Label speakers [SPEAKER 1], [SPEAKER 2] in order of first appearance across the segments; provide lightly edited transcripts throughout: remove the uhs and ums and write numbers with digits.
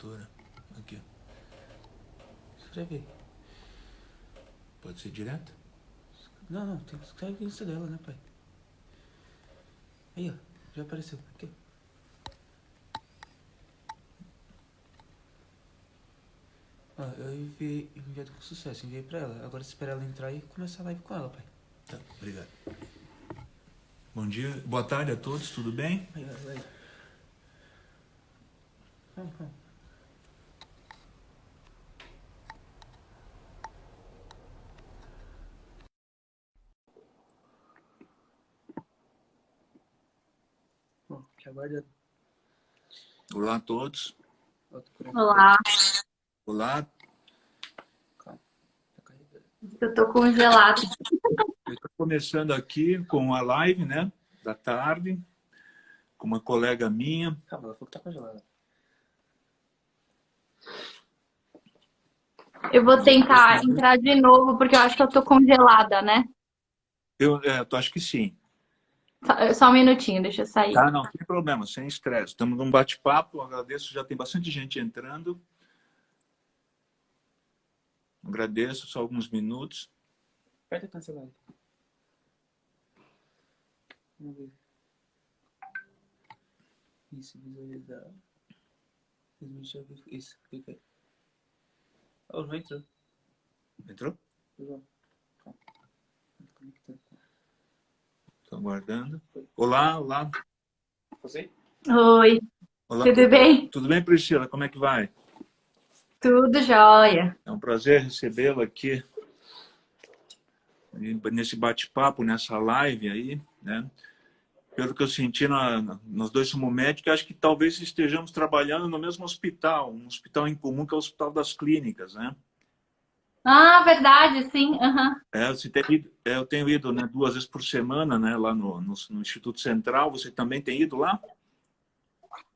[SPEAKER 1] doutora. Aqui. Escreve aí. Pode ser direto? Não, tem que escrever isso dela, né, pai? Aí, ó. Já apareceu. Aqui, ó. Eu enviei com sucesso, enviei pra ela. Agora espera ela entrar e começar a live com ela, pai. Tá, obrigado. Bom dia, boa tarde a todos, tudo bem? Aí. Vamos. Bom, que aguarda. Olá a todos.
[SPEAKER 2] Olá.
[SPEAKER 1] Olá.
[SPEAKER 2] Eu tô congelado.
[SPEAKER 1] Eu estou começando aqui com a live, né, da tarde, com uma colega minha. Calma, ela falou que tá congelada.
[SPEAKER 2] Eu vou tentar entrar de novo, porque eu acho que eu tô congelada, né?
[SPEAKER 1] Eu acho que sim.
[SPEAKER 2] Só um minutinho, deixa eu sair.
[SPEAKER 1] Tá, não, sem problema, sem estresse. Estamos num bate-papo, agradeço, já tem bastante gente entrando. Agradeço, só alguns minutos. Aperta cancelar. Vamos ver. Isso, visualizar. Isso, clica aí. Oh, não entrou. Entrou? Estou aguardando. Olá. Você?
[SPEAKER 2] Oi.
[SPEAKER 1] Olá,
[SPEAKER 2] Tudo bem?
[SPEAKER 1] Tudo bem, Priscila? Como é que vai?
[SPEAKER 2] Tudo jóia.
[SPEAKER 1] É um prazer recebê-la aqui nesse bate-papo, nessa live aí, né? Pelo que eu senti, nós dois somos médicos, acho que talvez estejamos trabalhando no mesmo hospital, um hospital em comum que é o Hospital das Clínicas, né?
[SPEAKER 2] Ah, verdade, sim. Uhum.
[SPEAKER 1] Eu tenho ido, né, 2 vezes por semana, né, lá no Instituto Central. Você também tem ido lá?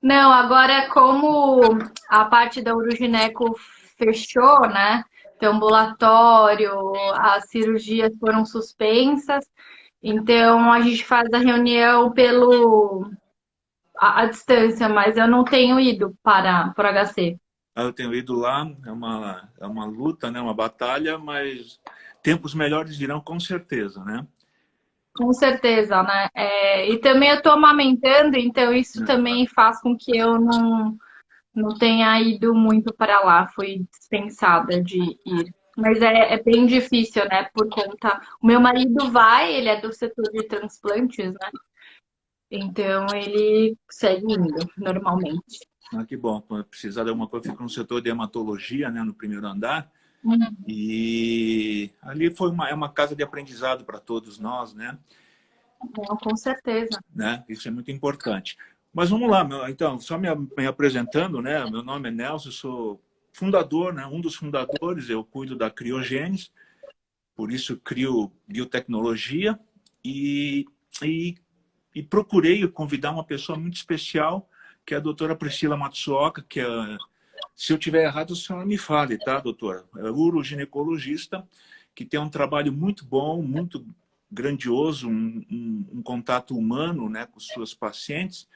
[SPEAKER 2] Não, agora como a parte da urogineco fechou, né? Então, ambulatório, as cirurgias foram suspensas. Então, a gente faz a reunião à distância, mas eu não tenho ido para o HC.
[SPEAKER 1] Eu tenho ido lá, é uma luta, né, uma batalha, mas tempos melhores virão com certeza, né?
[SPEAKER 2] Com certeza, né? E também eu tô amamentando, então isso também faz com que eu não tenha ido muito para lá. Fui dispensada de ir. Mas é bem difícil, né? Por conta. O meu marido vai, ele é do setor de transplantes, né? Então ele segue indo normalmente.
[SPEAKER 1] Ah, que bom. Quando precisar de alguma coisa, fica no setor de hematologia, né, no primeiro andar. E ali é uma casa de aprendizado para todos nós, né?
[SPEAKER 2] Não, com certeza.
[SPEAKER 1] Né? Isso é muito importante. Mas vamos lá, então, só me apresentando, né? Meu nome é Nelson, eu sou fundador, né? Um dos fundadores, eu cuido da criogênese, por isso crio biotecnologia e, e, e procurei convidar uma pessoa muito especial, que é a doutora Priscila Matsuoka, que é, se eu tiver errado, a senhora me fale, tá, doutora? É uroginecologista, que tem um trabalho muito bom, muito grandioso, um contato humano, né, com suas pacientes.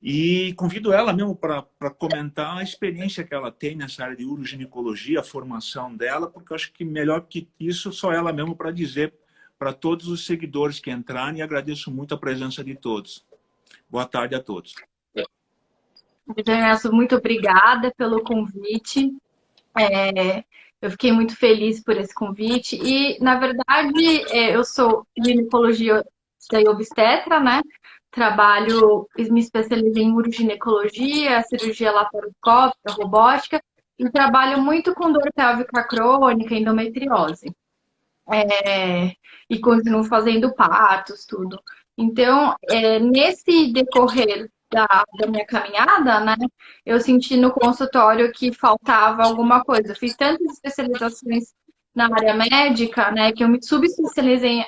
[SPEAKER 1] E convido ela mesmo para comentar a experiência que ela tem nessa área de uroginecologia, a formação dela, porque eu acho que melhor que isso, só ela mesmo para dizer para todos os seguidores que entrarem, e agradeço muito a presença de todos. Boa tarde a todos.
[SPEAKER 2] Ernesto, muito obrigada pelo convite. Eu fiquei muito feliz por esse convite. E, na verdade, eu sou ginecologia e obstetra, né? Me especializei em uroginecologia, cirurgia laparoscópica, robótica, e trabalho muito com dor pélvica crônica, endometriose. E continuo fazendo partos, tudo. Então, nesse decorrer da minha caminhada, né, eu senti no consultório que faltava alguma coisa. Eu fiz tantas especializações na área médica, né, que eu me subespecializei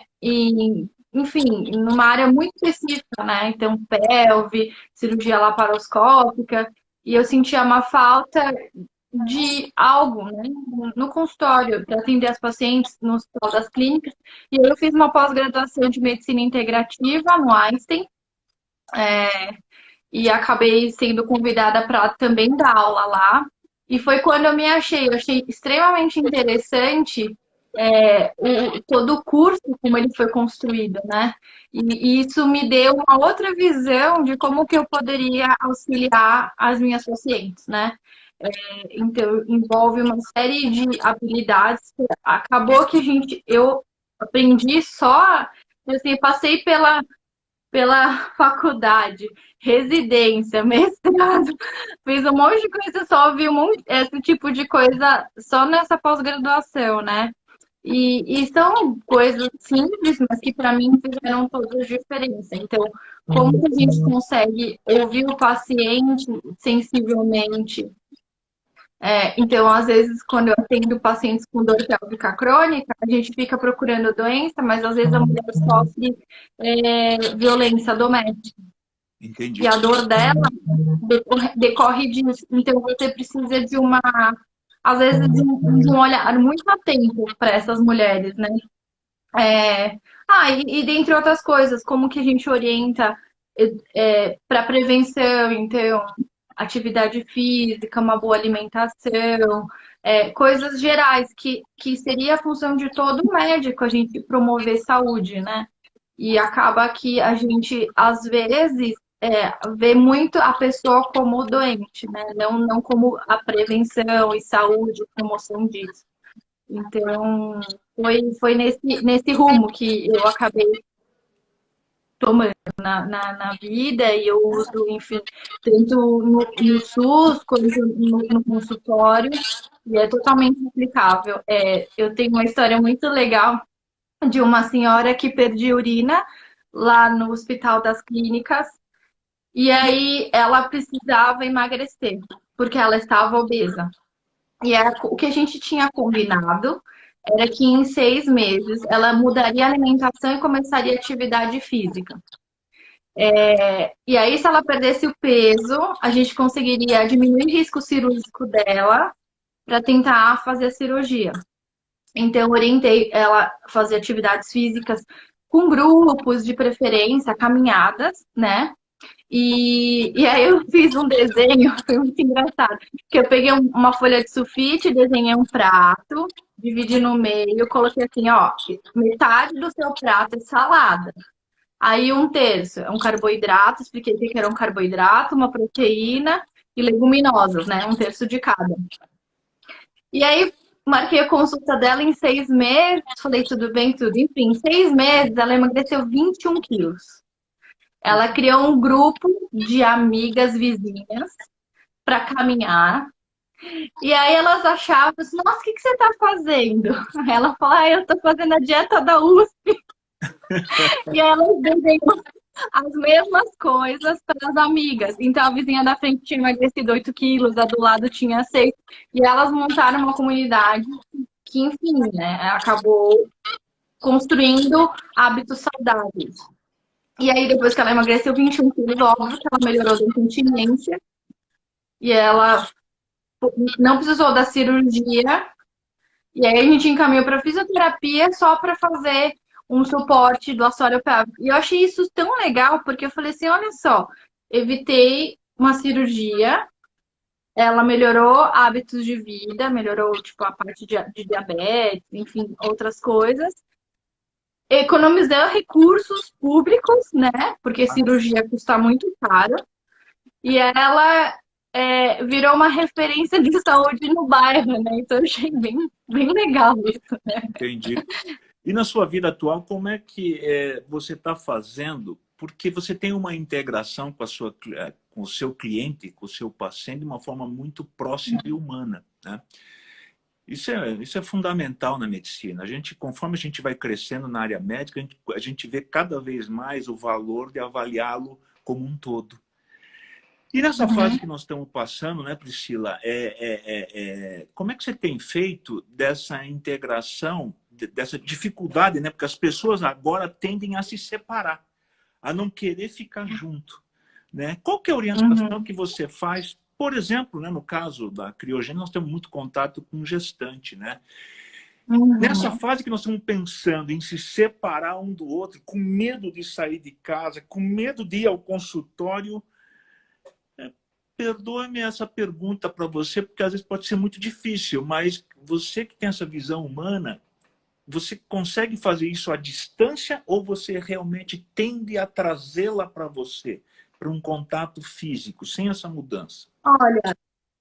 [SPEAKER 2] enfim, numa área muito específica, né, então pelve, cirurgia laparoscópica, e eu sentia uma falta de algo, né, no consultório, para atender as pacientes no Hospital das Clínicas. E aí eu fiz uma pós-graduação de medicina integrativa no Einstein. e acabei sendo convidada para também dar aula lá. E foi quando eu achei extremamente interessante todo o curso, como ele foi construído, né? E isso me deu uma outra visão de como que eu poderia auxiliar as minhas pacientes, né? Então, envolve uma série de habilidades. Acabou que eu aprendi só, assim, passei pela faculdade, residência, mestrado, fiz um monte de coisa só, vi esse tipo de coisa só nessa pós-graduação, né? E são coisas simples, mas que para mim fizeram toda a diferença. Então, como que a gente consegue ouvir o paciente sensivelmente? Então, às vezes, quando eu atendo pacientes com dor pélvica crônica, a gente fica procurando doença, mas às vezes a mulher sofre violência doméstica.
[SPEAKER 1] Entendi.
[SPEAKER 2] E a dor dela decorre disso. Então, você precisa de às vezes, de um olhar muito atento para essas mulheres, né? E dentre outras coisas, como que a gente orienta para prevenção, então, atividade física, uma boa alimentação, coisas gerais, que seria a função de todo médico, a gente promover saúde, né? E acaba que a gente, às vezes, vê muito a pessoa como doente, né? Não como a prevenção e saúde, promoção disso. Então, foi nesse rumo que eu acabei tomando na vida e eu uso, enfim, tanto no SUS quanto no consultório e é totalmente aplicável. Eu tenho uma história muito legal de uma senhora que perdia urina lá no Hospital das Clínicas e aí ela precisava emagrecer porque ela estava obesa. E o que a gente tinha combinado era que em 6 meses ela mudaria a alimentação e começaria atividade física. E aí, se ela perdesse o peso, a gente conseguiria diminuir o risco cirúrgico dela para tentar fazer a cirurgia. Então, eu orientei ela a fazer atividades físicas com grupos, de preferência, caminhadas, né? E aí eu fiz um desenho, foi muito engraçado, que eu peguei uma folha de sulfite, desenhei um prato, dividi no meio, coloquei assim, ó, metade do seu prato é salada. Aí um terço é um carboidrato, expliquei o que era um carboidrato, uma proteína e leguminosas, né? Um terço de cada. E aí marquei a consulta dela em 6 meses, falei tudo bem, tudo. Enfim, em 6 meses ela emagreceu 21 quilos. Ela criou um grupo de amigas vizinhas para caminhar. E aí elas achavam assim, nossa, o que você está fazendo? Ela falou, eu estou fazendo a dieta da USP. E aí elas desenham as mesmas coisas para as amigas. Então a vizinha da frente tinha emagrecido 8 quilos, a do lado tinha 6. E elas montaram uma comunidade que, enfim, né, acabou construindo hábitos saudáveis. E aí, depois que ela emagreceu 21 quilos, óbvio que ela melhorou da incontinência. E ela não precisou da cirurgia. E aí, a gente encaminhou para fisioterapia só para fazer um suporte do assoalho pélvico. E eu achei isso tão legal, porque eu falei assim, olha só, evitei uma cirurgia, ela melhorou hábitos de vida, melhorou, tipo, a parte de diabetes, enfim, outras coisas. Economizou recursos públicos, né? Porque cirurgia custa muito caro. E ela virou uma referência de saúde no bairro, né? Então eu achei bem legal isso, né?
[SPEAKER 1] Entendi. E na sua vida atual, como é que você está fazendo? Porque você tem uma integração com o seu cliente, com o seu paciente, de uma forma muito próxima e humana, né? Isso é fundamental na medicina. Conforme a gente vai crescendo na área médica, a gente vê cada vez mais o valor de avaliá-lo como um todo. E nessa fase que nós estamos passando, né, Priscila, como é que você tem feito dessa integração, dessa dificuldade, né? Porque as pessoas agora tendem a se separar, a não querer ficar junto, né? Qual que é a orientação que você faz? Por exemplo, né, no caso da criogênia, nós temos muito contato com gestante, né? Nessa fase que nós estamos pensando em se separar um do outro, com medo de sair de casa, com medo de ir ao consultório, perdoa-me essa pergunta para você, porque às vezes pode ser muito difícil, mas você que tem essa visão humana, você consegue fazer isso à distância ou você realmente tende a trazê-la para você, para um contato físico, sem essa mudança?
[SPEAKER 2] Olha,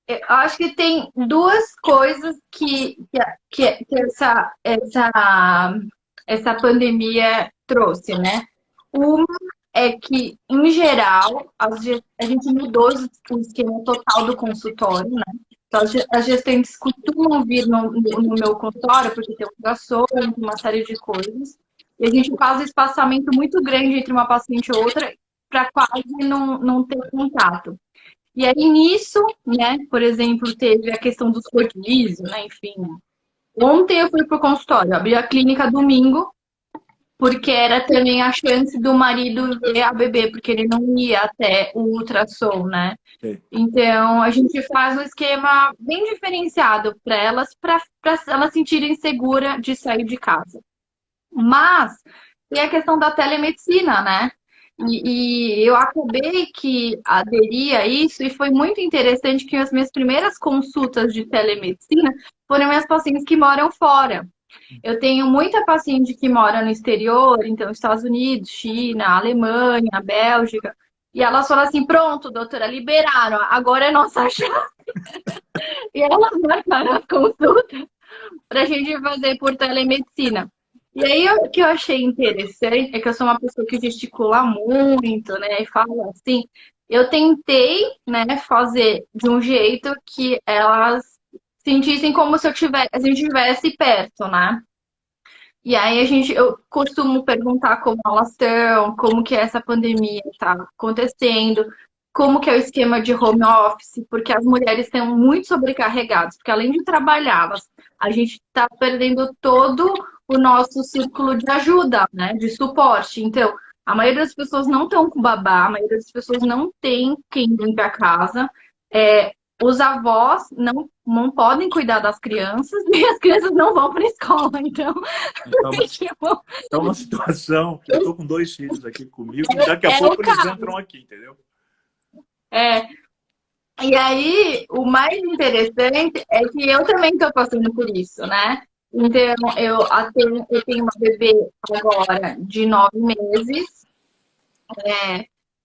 [SPEAKER 2] eu acho que tem duas coisas que essa pandemia trouxe, né? Uma é que, em geral, a gente mudou o esquema total do consultório, né? Então, as gestantes costumam vir no meu consultório, porque tem ultrassom, uma série de coisas. E a gente faz um espaçamento muito grande entre uma paciente e outra, para quase não ter contato. E aí, nisso, né, por exemplo, teve a questão dos rodízios, né, enfim. Ontem eu fui pro consultório, abri a clínica domingo, porque era também a chance do marido ver a bebê, porque ele não ia até o ultrassom, né?
[SPEAKER 1] Sim.
[SPEAKER 2] Então, a gente faz um esquema bem diferenciado para elas sentirem segura de sair de casa. Mas tem a questão da telemedicina, né? E eu acabei que aderi a isso e foi muito interessante que as minhas primeiras consultas de telemedicina foram minhas pacientes que moram fora. Eu tenho muita paciente que mora no exterior, então Estados Unidos, China, Alemanha, Bélgica, e elas falam assim, pronto, doutora, liberaram, agora é nossa chance. E elas marcaram as consultas para a gente fazer por telemedicina. E aí, o que eu achei interessante é que eu sou uma pessoa que gesticula muito, né? E fala assim. Eu tentei, né, fazer de um jeito que elas sentissem como se a gente estivesse perto, né? E aí eu costumo perguntar como elas estão, como que essa pandemia está acontecendo, como que é o esquema de home office, porque as mulheres estão muito sobrecarregadas, porque além de trabalhar, a gente está perdendo todo o nosso círculo de ajuda, né, de suporte. Então, a maioria das pessoas não estão com babá, a maioria das pessoas não tem quem limpe a casa. Os avós não podem cuidar das crianças e as crianças não vão para a escola. Então,
[SPEAKER 1] É uma situação. Eu estou com 2 filhos aqui comigo e daqui a pouco eles entram aqui, entendeu?
[SPEAKER 2] E aí, o mais interessante é que eu também estou passando por isso, né? Então, eu tenho uma bebê agora de 9 meses.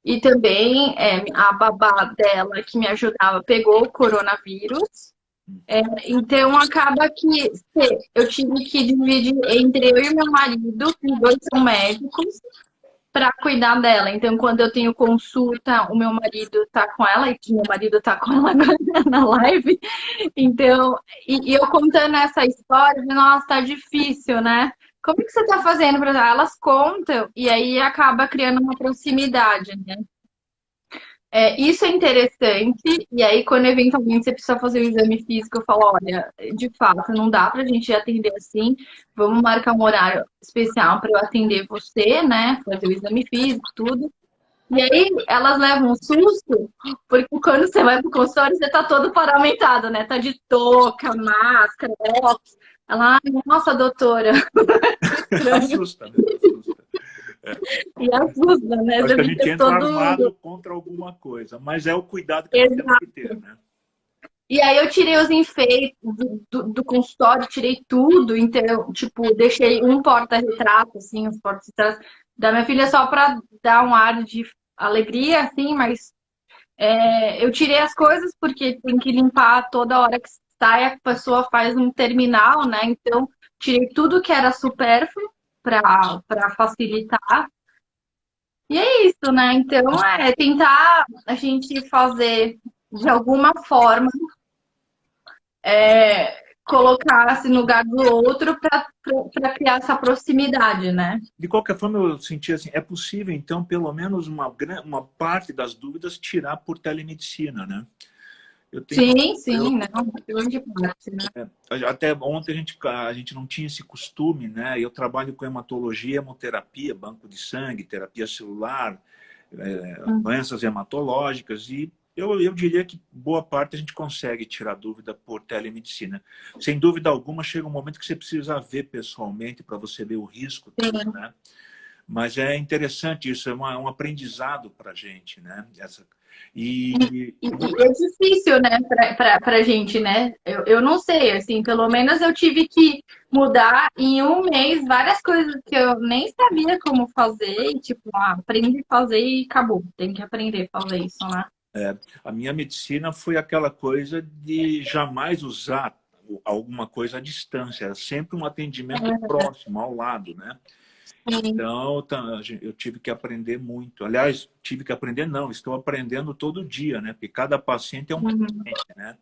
[SPEAKER 2] E também a babá dela que me ajudava pegou o coronavírus. Então acaba que eu tive que dividir entre eu e meu marido, os dois são médicos, para cuidar dela. Então, quando eu tenho consulta, o meu marido tá com ela, e meu marido tá com ela agora na live. Então, e eu contando essa história, nossa, tá difícil, né? Como que você tá fazendo para elas contam e aí acaba criando uma proximidade, né? Isso é interessante, e aí quando eventualmente você precisa fazer o exame físico, eu falo, olha, de fato, não dá pra gente atender assim, vamos marcar um horário especial para eu atender você, né, fazer o exame físico, tudo. E aí elas levam um susto, porque quando você vai pro consultório, você tá todo paramentado, né, tá de touca, máscara, óculos. Ela, ai, nossa, doutora.
[SPEAKER 1] Assusta, né? Assusta.
[SPEAKER 2] E assusta, né?
[SPEAKER 1] Acho que a gente entra
[SPEAKER 2] todo...
[SPEAKER 1] armado contra alguma coisa, mas é o cuidado que a gente tem que ter, né?
[SPEAKER 2] E aí eu tirei os enfeites do consultório, tirei tudo, então, tipo, deixei um porta-retrato, assim, os porta-retratos da minha filha só para dar um ar de alegria, assim, mas eu tirei as coisas porque tem que limpar toda hora que sai, a pessoa faz um terminal, né? Então, tirei tudo que era supérfluo para facilitar. E é isso, né? Então, tentar a gente fazer de alguma forma colocar-se no lugar do outro para criar essa proximidade, né?
[SPEAKER 1] De qualquer forma, eu senti assim, é possível, então, pelo menos uma parte das dúvidas tirar por telemedicina, né?
[SPEAKER 2] Sim, não, grande parte, né?
[SPEAKER 1] Até ontem a gente não tinha esse costume, né? Eu trabalho com hematologia, hemoterapia, banco de sangue, terapia celular, doenças hematológicas, e eu diria que boa parte a gente consegue tirar dúvida por telemedicina. Sem dúvida alguma, chega um momento que você precisa ver pessoalmente para você ver o risco, tudo, né? Mas é interessante isso, é um aprendizado para a gente, né? E
[SPEAKER 2] E é difícil, né, pra gente, né? Eu não sei, assim, pelo menos eu tive que mudar em um mês várias coisas que eu nem sabia como fazer, e, tipo, aprendi a fazer e acabou. Tem que aprender a fazer isso, né?
[SPEAKER 1] a minha medicina foi aquela coisa de jamais usar alguma coisa à distância, era sempre um atendimento próximo, ao lado, né?
[SPEAKER 2] Sim.
[SPEAKER 1] Então, eu tive que aprender muito. Aliás, tive que aprender, não, estou aprendendo todo dia, né? Porque cada paciente é um
[SPEAKER 2] Uhum.
[SPEAKER 1] paciente, né?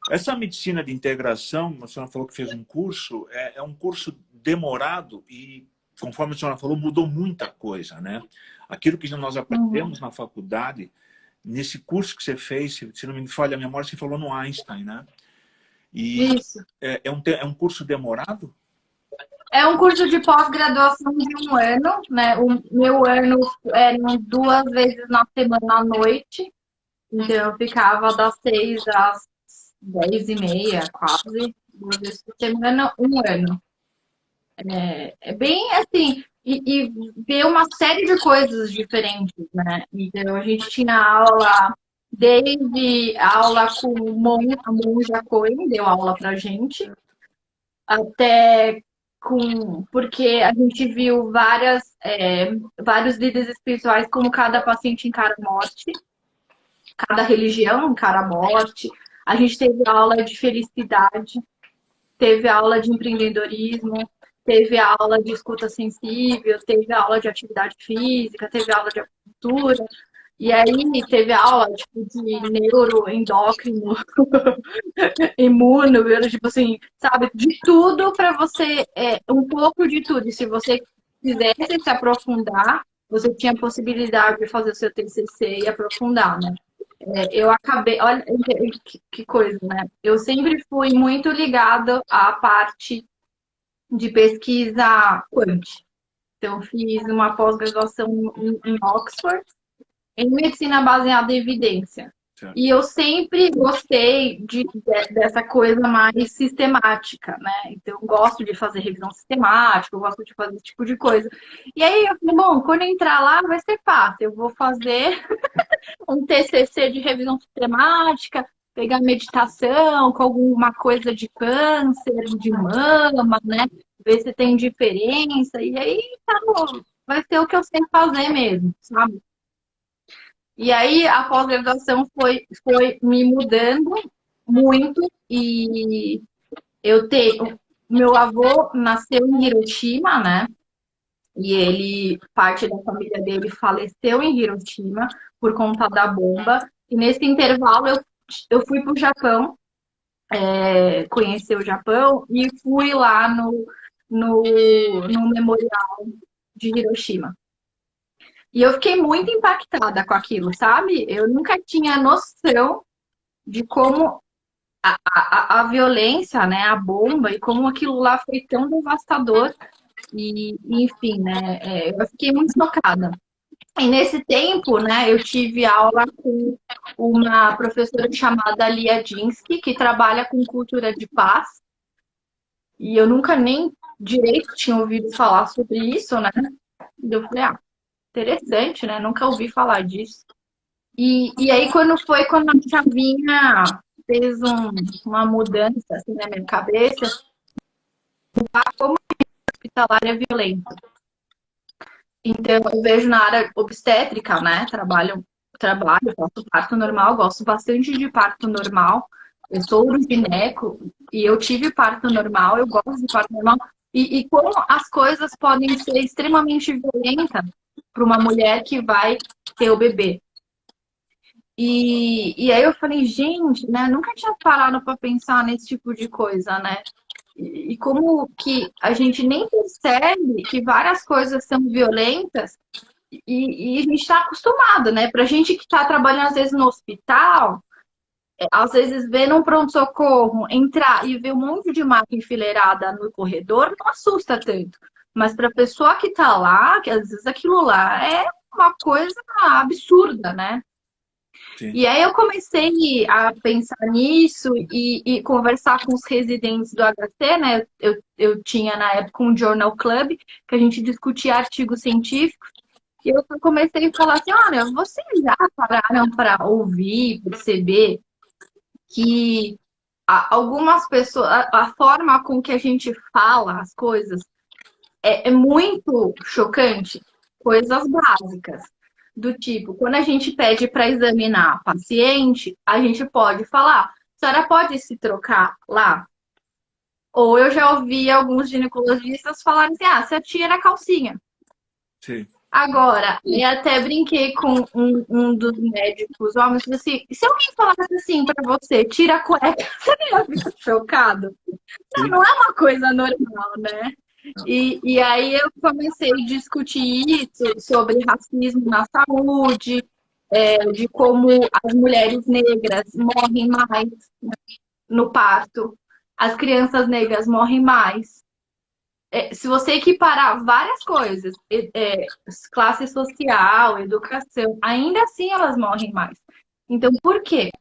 [SPEAKER 1] Essa medicina de integração, a senhora falou que fez um curso, é um curso demorado e, conforme a senhora falou, mudou muita coisa, né? Aquilo que nós
[SPEAKER 2] Uhum.
[SPEAKER 1] aprendemos na faculdade, nesse curso que você fez, se não me falha a memória, você falou no Einstein, né? E
[SPEAKER 2] Isso.
[SPEAKER 1] é um curso demorado?
[SPEAKER 2] É um curso de pós-graduação de um ano, né? O meu ano eram 2 vezes na semana à noite. Então, eu ficava das 6 às 10h30, quase, 2 vezes por semana, um ano. É bem assim, e ver uma série de coisas diferentes, né? Então, a gente tinha aula, desde aula com a Monja Coen, deu aula pra gente, até porque a gente viu vários líderes espirituais, como cada paciente encara a morte, cada religião encara a morte. A gente teve aula de felicidade, teve aula de empreendedorismo, teve aula de escuta sensível, teve aula de atividade física, teve aula de acupuntura. E aí teve aula tipo, de neuroendócrino, imuno, tipo assim, sabe, de tudo para você, um pouco de tudo. E se você quisesse se aprofundar, você tinha a possibilidade de fazer o seu TCC e aprofundar, né? Eu acabei, olha que coisa, né? Eu sempre fui muito ligada à parte de pesquisa quant. Então, eu fiz uma pós-graduação em Oxford, em medicina baseada em evidência.
[SPEAKER 1] Certo.
[SPEAKER 2] E eu sempre gostei dessa coisa mais sistemática, né? Então, eu gosto de fazer revisão sistemática, eu gosto de fazer esse tipo de coisa. E aí, eu falei, bom, quando eu entrar lá, vai ser fácil. Eu vou fazer um TCC de revisão sistemática, pegar meditação com alguma coisa de câncer, de mama, né? Ver se tem diferença. E aí, tá bom. Vai ser o que eu sei fazer mesmo, sabe? E aí a pós-graduação foi me mudando muito e eu tenho. Meu avô nasceu em Hiroshima, né? E parte da família dele faleceu em Hiroshima por conta da bomba. E nesse intervalo eu fui para o Japão, conhecer o Japão e fui lá no memorial de Hiroshima. E eu fiquei muito impactada com aquilo, sabe? Eu nunca tinha noção de como a violência, né, a bomba, e como aquilo lá foi tão devastador. E, enfim, né, eu fiquei muito chocada. E nesse tempo, né, eu tive aula com uma professora chamada Lia Dinsky, que trabalha com cultura de paz. E eu nunca nem direito tinha ouvido falar sobre isso, né? E eu falei, interessante, né? Nunca ouvi falar disso. E aí, quando a chavinha fez uma mudança assim, na minha cabeça, como hospitalar é violento. Então, eu vejo na área obstétrica, né? Faço parto normal, gosto bastante de parto normal. Eu sou urogineco e eu tive parto normal, eu gosto de parto normal. E como as coisas podem ser extremamente violentas para uma mulher que vai ter o bebê. E aí eu falei, gente, né? Nunca tinha parado para pensar nesse tipo de coisa, né? E como que a gente nem percebe que várias coisas são violentas e a gente está acostumado, né? Pra gente que está trabalhando às vezes no hospital, às vezes ver num pronto-socorro, entrar e ver um monte de maca enfileirada no corredor, não assusta tanto. Mas para a pessoa que está lá, que às vezes aquilo lá é uma coisa absurda, né?
[SPEAKER 1] Sim.
[SPEAKER 2] E aí eu comecei a pensar nisso e conversar com os residentes do HC, né? Eu tinha na época um Journal Club, que a gente discutia artigos científicos, E eu comecei a falar assim, olha, vocês já pararam para ouvir, perceber que algumas pessoas, a forma com que a gente fala as coisas é muito chocante. Coisas básicas, do tipo, quando a gente pede para examinar paciente, a gente pode falar, a senhora pode se trocar lá? Ou eu já ouvi alguns ginecologistas falarem assim, ah, você tira a calcinha.
[SPEAKER 1] Sim.
[SPEAKER 2] Agora, eu até brinquei com um dos médicos homens, assim, se alguém falasse assim para você, tira a cueca, você não ia ficar chocado? Não,
[SPEAKER 1] Sim.
[SPEAKER 2] não é uma coisa normal, né? E aí eu comecei a discutir isso sobre racismo na saúde, de como as mulheres negras morrem mais no parto, as crianças negras morrem mais. Se você equiparar várias coisas, classe social, educação, ainda assim elas morrem mais. Então, por quê?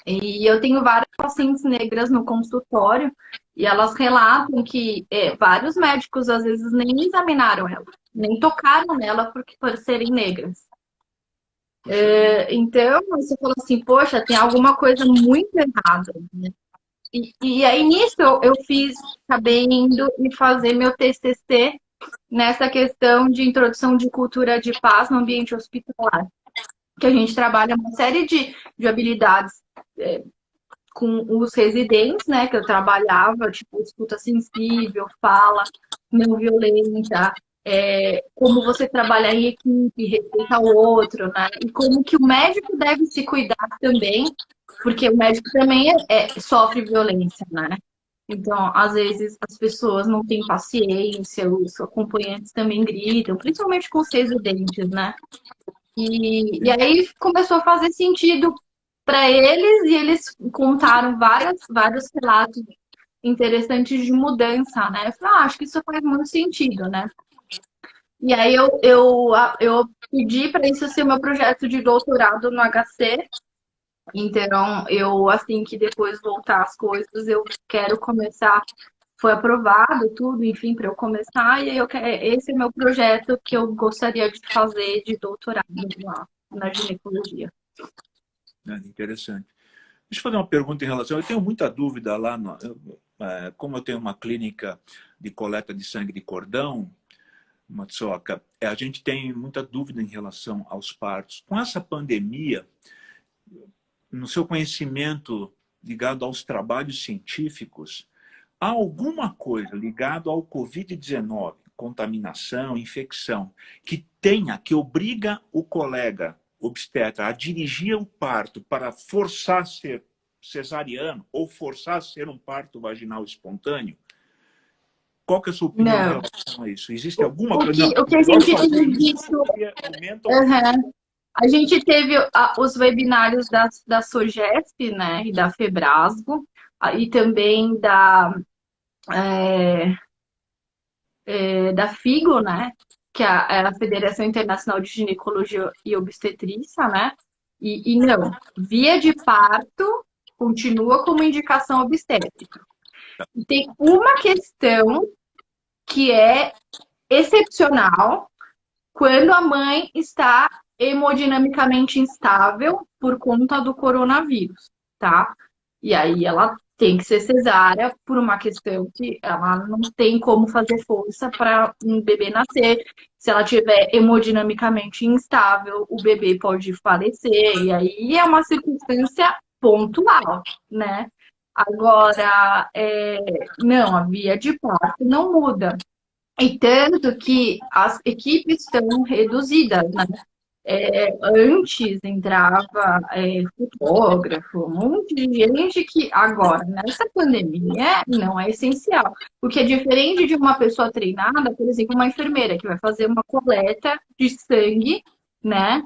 [SPEAKER 2] E eu tenho várias pacientes negras no consultório e elas relatam que vários médicos às vezes nem examinaram ela, nem tocaram nela por serem negras. Então, você falou assim, poxa, tem alguma coisa muito errada, né? E aí, nisso, eu acabei indo e fazer meu TCC nessa questão de introdução de cultura de paz no ambiente hospitalar. Que a gente trabalha uma série de habilidades com os residentes, né? Que eu trabalhava, tipo, escuta sensível, fala não violenta, como você trabalhar em equipe, respeitar o outro, né? E como que o médico deve se cuidar também, porque o médico também sofre violência, né? Então, às vezes, as pessoas não têm paciência, os acompanhantes também gritam, principalmente com os residentes, né? E aí começou a fazer sentido para eles e eles contaram vários relatos interessantes de mudança, né? Eu falei, acho que isso faz muito sentido, né? E aí eu pedi para isso ser meu projeto de doutorado no HC. Então, eu, assim que depois voltar as coisas, eu quero começar. Foi aprovado tudo, enfim, para eu começar. E aí esse é meu projeto que eu gostaria de fazer de doutorado lá na ginecologia.
[SPEAKER 1] Interessante. Deixa eu fazer uma pergunta em relação. Eu tenho muita dúvida lá, como eu tenho uma clínica de coleta de sangue de cordão, Matsuoka, a gente tem muita dúvida em relação aos partos. Com essa pandemia, no seu conhecimento ligado aos trabalhos científicos, há alguma coisa ligada ao Covid-19, contaminação, infecção, que obriga o colega obstetra a dirigir o parto para forçar a ser cesariano ou forçar a ser um parto vaginal espontâneo? Qual que é a sua opinião em relação a isso? Existe alguma coisa?
[SPEAKER 2] O que a gente tem visto... A gente teve os webinários da SOGESP, né, e da FEBRASGO, e também da FIGO, né, que é a Federação Internacional de Ginecologia e Obstetrícia, né, e não, via de parto continua como indicação obstétrica. E tem uma questão que é excepcional quando a mãe está hemodinamicamente instável por conta do coronavírus, tá? E aí ela tem que ser cesárea por uma questão que ela não tem como fazer força para um bebê nascer. Se ela tiver hemodinamicamente instável, o bebê pode falecer. E aí é uma circunstância pontual, né? Agora, não, a via de parto não muda. E tanto que as equipes estão reduzidas, né? Antes entrava fotógrafo, um monte de gente que agora, nessa pandemia, não é essencial. Porque é diferente de uma pessoa treinada, por exemplo, uma enfermeira que vai fazer uma coleta de sangue, né?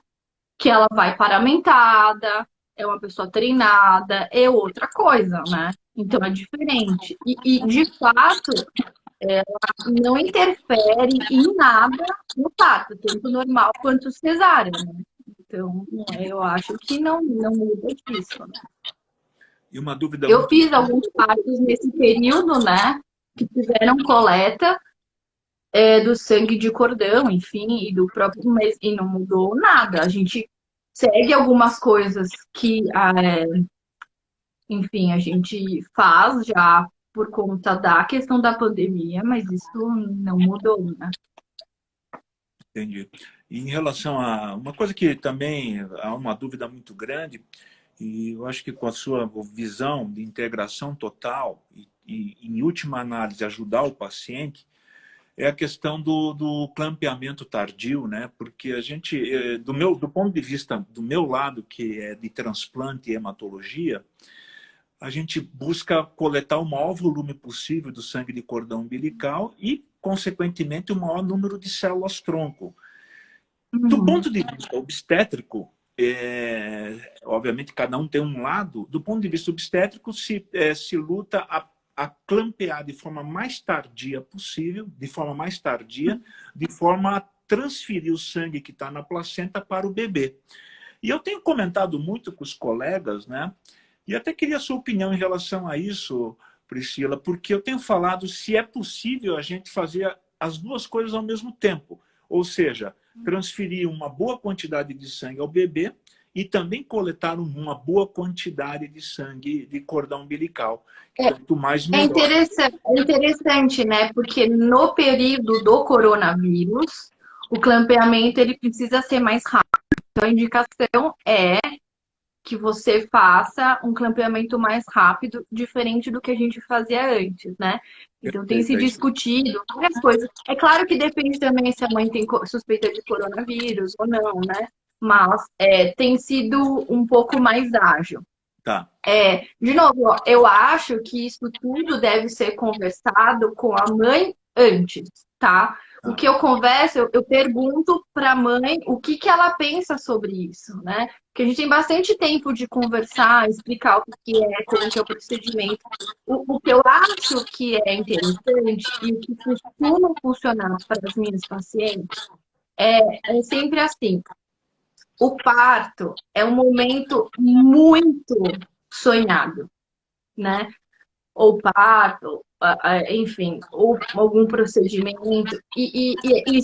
[SPEAKER 2] Que ela vai paramentada, é uma pessoa treinada, é outra coisa, né? Então é diferente. E de fato, não interfere em nada no parto, tanto normal quanto cesárea, né? Então, eu acho que não muda disso, né?
[SPEAKER 1] E uma dúvida
[SPEAKER 2] eu fiz alguns partos nesse período, né? Que fizeram coleta. do sangue de cordão, enfim, e do próprio mês, e não mudou nada. A gente segue algumas coisas que, enfim, a gente faz já por conta da questão da pandemia, mas isso não mudou, né?
[SPEAKER 1] Entendi. E em relação a uma coisa que também há uma dúvida muito grande, e eu acho que com a sua visão de integração total e em última análise, ajudar o paciente, é a questão do clampeamento tardio, né? Porque a gente, do ponto de vista do meu lado, que é de transplante e hematologia, a gente busca coletar o maior volume possível do sangue de cordão umbilical e, consequentemente, o maior número de células-tronco. Do
[SPEAKER 2] Uhum.
[SPEAKER 1] ponto de vista obstétrico, obviamente cada um tem um lado, do ponto de vista obstétrico se luta a clampear de forma mais tardia possível, de forma a transferir o sangue que está na placenta para o bebê. E eu tenho comentado muito com os colegas, né? E até queria a sua opinião em relação a isso, Priscila, porque eu tenho falado se é possível a gente fazer as duas coisas ao mesmo tempo. Ou seja, transferir uma boa quantidade de sangue ao bebê e também coletar uma boa quantidade de sangue de cordão umbilical. Quanto mais, melhor.
[SPEAKER 2] É interessante, né? Porque no período do coronavírus, o clampeamento ele precisa ser mais rápido. Então, a indicação é que você faça um clampeamento mais rápido, diferente do que a gente fazia antes, né? Então tem
[SPEAKER 1] Perfeito,
[SPEAKER 2] se
[SPEAKER 1] é isso.
[SPEAKER 2] discutido várias coisas. É claro que depende também se a mãe tem suspeita de coronavírus ou não, né? Mas tem sido um pouco mais ágil.
[SPEAKER 1] Tá.
[SPEAKER 2] De novo, ó, eu acho que isso tudo deve ser conversado com a mãe antes, tá? O
[SPEAKER 1] Tá.
[SPEAKER 2] que eu converso, eu pergunto para a mãe o que que ela pensa sobre isso, né? Porque a gente tem bastante tempo de conversar, explicar o que é, como que é o procedimento. O que eu acho que é interessante e o que costuma funcionar para as minhas pacientes é sempre assim. O parto é um momento muito sonhado, né? Ou parto, enfim, ou algum procedimento, e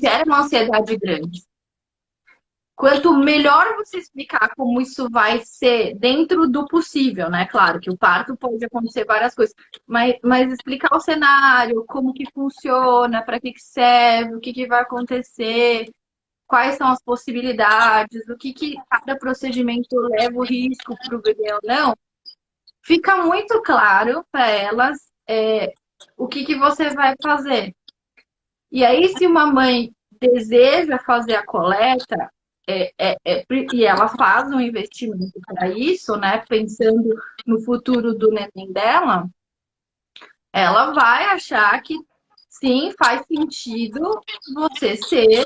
[SPEAKER 2] gera uma ansiedade grande. Quanto melhor você explicar como isso vai ser dentro do possível, né? Claro que o parto pode acontecer várias coisas, mas explicar o cenário, como que funciona, para que serve, o que que vai acontecer, quais são as possibilidades, o que que cada procedimento leva o risco para o bebê ou não, fica muito claro para elas o que que você vai fazer. E aí, se uma mãe deseja fazer a coleta, e ela faz um investimento para isso, né, pensando no futuro do neném dela, ela vai achar que sim, faz sentido você ser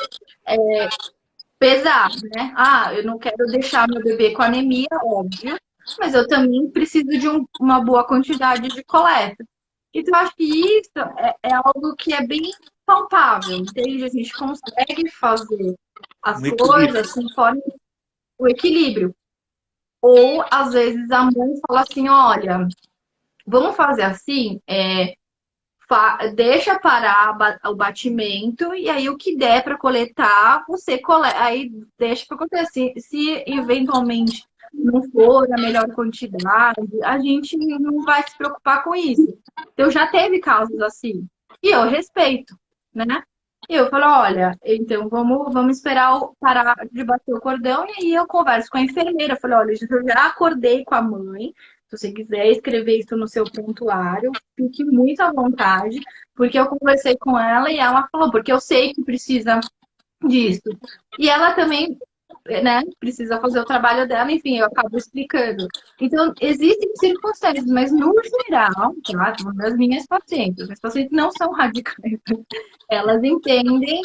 [SPEAKER 2] pesado, né? Ah, eu não quero deixar meu bebê com anemia, óbvio, mas eu também preciso de uma boa quantidade de coleta. Então, eu acho que isso é algo que é bem palpável, entende? A gente consegue fazer as
[SPEAKER 1] Um equilíbrio.
[SPEAKER 2] coisas conforme o equilíbrio. Ou, às vezes, a mãe fala assim, olha, vamos fazer assim, deixa parar o batimento e aí o que der para coletar, você coleta. Aí deixa para acontecer. Se eventualmente não for a melhor quantidade, a gente não vai se preocupar com isso. Então já teve casos assim. E eu respeito, né? E eu falo, olha, então vamos esperar parar de bater o cordão e aí eu converso com a enfermeira. Eu falei, olha, eu já acordei com a mãe. Se você quiser escrever isso no seu prontuário, fique muito à vontade, porque eu conversei com ela e ela falou, porque eu sei que precisa disso. E ela também, né, precisa fazer o trabalho dela, enfim, eu acabo explicando. Então, existem circunstâncias, mas no geral, tá, das minhas pacientes não são radicais. Elas entendem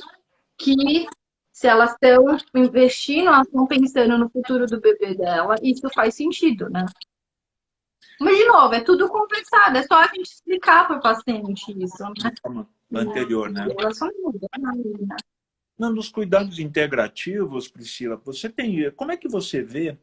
[SPEAKER 2] que se elas estão investindo, elas estão pensando no futuro do bebê dela, isso faz sentido, né? Mas, de novo, é tudo conversado, é só a gente explicar para o paciente isso,
[SPEAKER 1] De
[SPEAKER 2] né?
[SPEAKER 1] forma anterior, né?
[SPEAKER 2] Elas são mudas, né?
[SPEAKER 1] Nos cuidados integrativos, Priscila, você tem, como é que você vê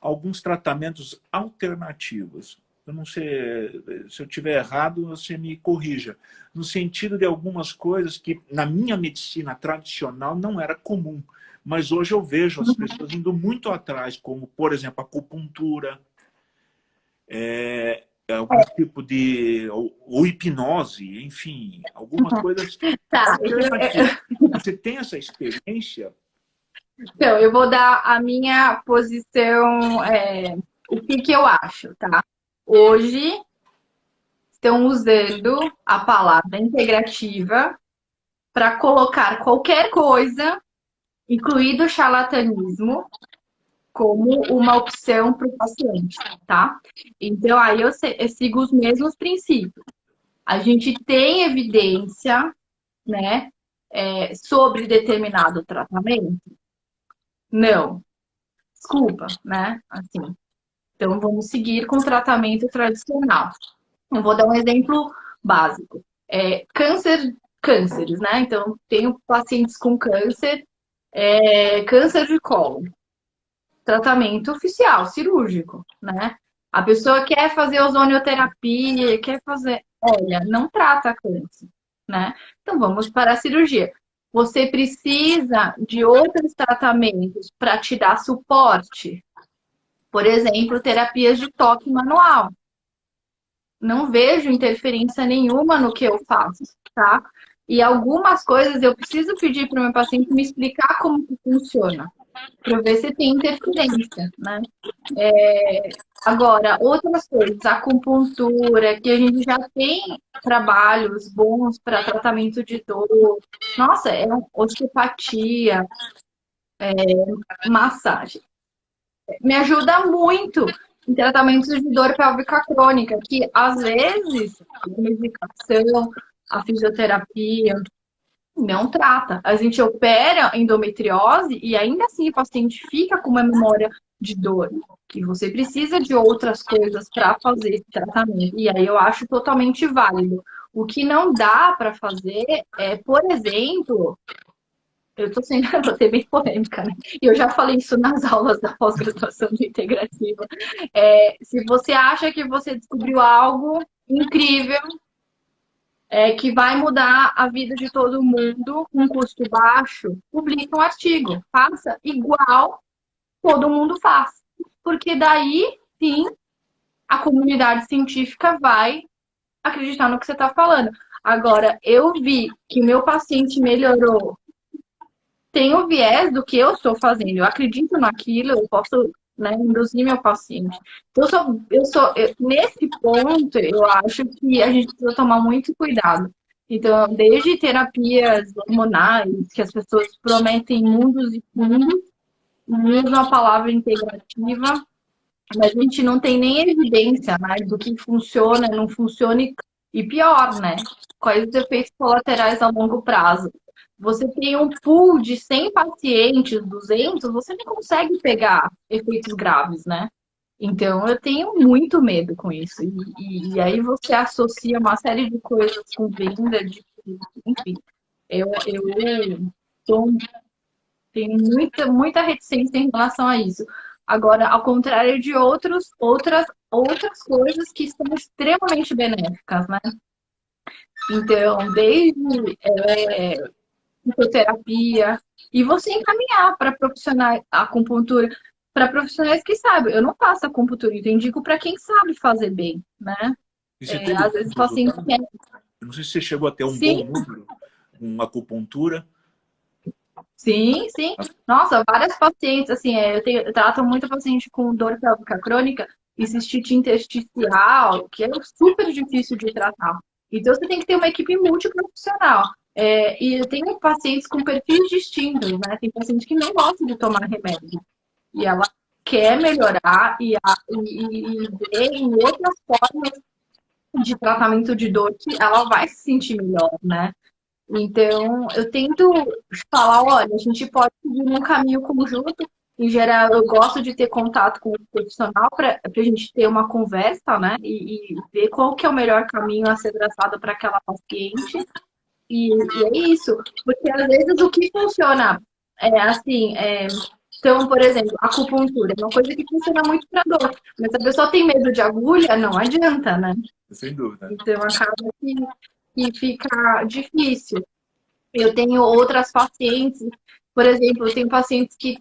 [SPEAKER 1] alguns tratamentos alternativos? eu não sei, se eu tiver errado, você me corrija, no sentido de algumas coisas que na minha medicina tradicional não era comum, mas hoje eu vejo as pessoas indo muito atrás, como, por exemplo, a acupuntura, algum tipo de... ou hipnose, enfim, algumas coisas
[SPEAKER 2] Tá,
[SPEAKER 1] alternativas. Você tem essa experiência?
[SPEAKER 2] então, eu vou dar a minha posição, o que que eu acho, tá? Hoje estão usando a palavra integrativa para colocar qualquer coisa, incluído o charlatanismo, como uma opção para o paciente, tá? Então, aí eu sigo os mesmos princípios. A gente tem evidência, né, sobre determinado tratamento? Não. Desculpa, né? Assim. Então, vamos seguir com o tratamento tradicional. Eu vou dar um exemplo básico. Cânceres, né? Então, tenho pacientes com câncer, câncer de colo. Tratamento oficial, cirúrgico, né? A pessoa quer fazer ozonioterapia, quer fazer... Olha, não trata câncer, né? Então, vamos para a cirurgia. Você precisa de outros tratamentos para te dar suporte. Por exemplo, terapias de toque manual. Não vejo interferência nenhuma no que eu faço, tá? E algumas coisas eu preciso pedir para o meu paciente me explicar como que funciona, para ver se tem interferência, né? Agora, outras coisas, acupuntura, que a gente já tem trabalhos bons para tratamento de dor. Nossa, osteopatia, massagem. Me ajuda muito em tratamentos de dor pélvica crônica, que às vezes a medicação, a fisioterapia não trata. A gente opera endometriose e ainda assim o paciente fica com uma memória de dor. E você precisa de outras coisas para fazer esse tratamento. E aí eu acho totalmente válido. O que não dá para fazer é, por exemplo, eu tô sendo, vou ser bem polêmica, né? E eu já falei isso nas aulas da pós-graduação de integrativa. Se você acha que você descobriu algo incrível, que vai mudar a vida de todo mundo com um custo baixo, publique um artigo. Faça igual todo mundo faz. Porque daí, sim, a comunidade científica vai acreditar no que você está falando. Agora, eu vi que meu paciente melhorou, tem o viés do que eu estou fazendo. Eu acredito naquilo, eu posso, né, induzir meu paciente. Então, nesse ponto, eu acho que a gente precisa tomar muito cuidado. Então, desde terapias hormonais, que as pessoas prometem mundos e fundos, usam a palavra integrativa, mas a gente não tem nem evidência, né, do que funciona, não funciona e pior, né? Quais os efeitos colaterais a longo prazo. Você tem um pool de 100 pacientes, 200, você não consegue pegar efeitos graves, né? Então, eu tenho muito medo com isso. E aí você associa uma série de coisas com venda, enfim. Eu tenho muita reticência em relação a isso. Agora, ao contrário de outras coisas que são extremamente benéficas, né? Então, desde psicoterapia, e você encaminhar para profissionais, a acupuntura, para profissionais que sabem. Eu não faço acupuntura, eu indico para quem sabe fazer bem, né?
[SPEAKER 1] E você teve
[SPEAKER 2] Às vezes o paciente quer.
[SPEAKER 1] Eu não sei se você chegou a ter um
[SPEAKER 2] Sim.
[SPEAKER 1] bom número com acupuntura.
[SPEAKER 2] Sim, sim. Nossa, várias pacientes, assim, eu trato muito paciente com dor pélvica crônica e cistite intersticial, que é super difícil de tratar. Então, você tem que ter uma equipe multiprofissional. E eu tenho pacientes com perfis distintos, né? Tem paciente que não gosta de tomar remédio. E ela quer melhorar e ver em outras formas de tratamento de dor que ela vai se sentir melhor, né? Então, eu tento falar, olha, a gente pode seguir num caminho conjunto. Em geral, eu gosto de ter contato com o profissional para a gente ter uma conversa, né? E ver qual que é o melhor caminho a ser traçado para aquela paciente. E é isso. Porque, às vezes, o que funciona assim, Então, por exemplo, acupuntura é uma coisa que funciona muito para dor. Mas se a pessoa tem medo de agulha, não adianta, né?
[SPEAKER 1] Sem dúvida.
[SPEAKER 2] Então, acaba que fica difícil. Eu tenho outras pacientes, por exemplo, eu tenho pacientes que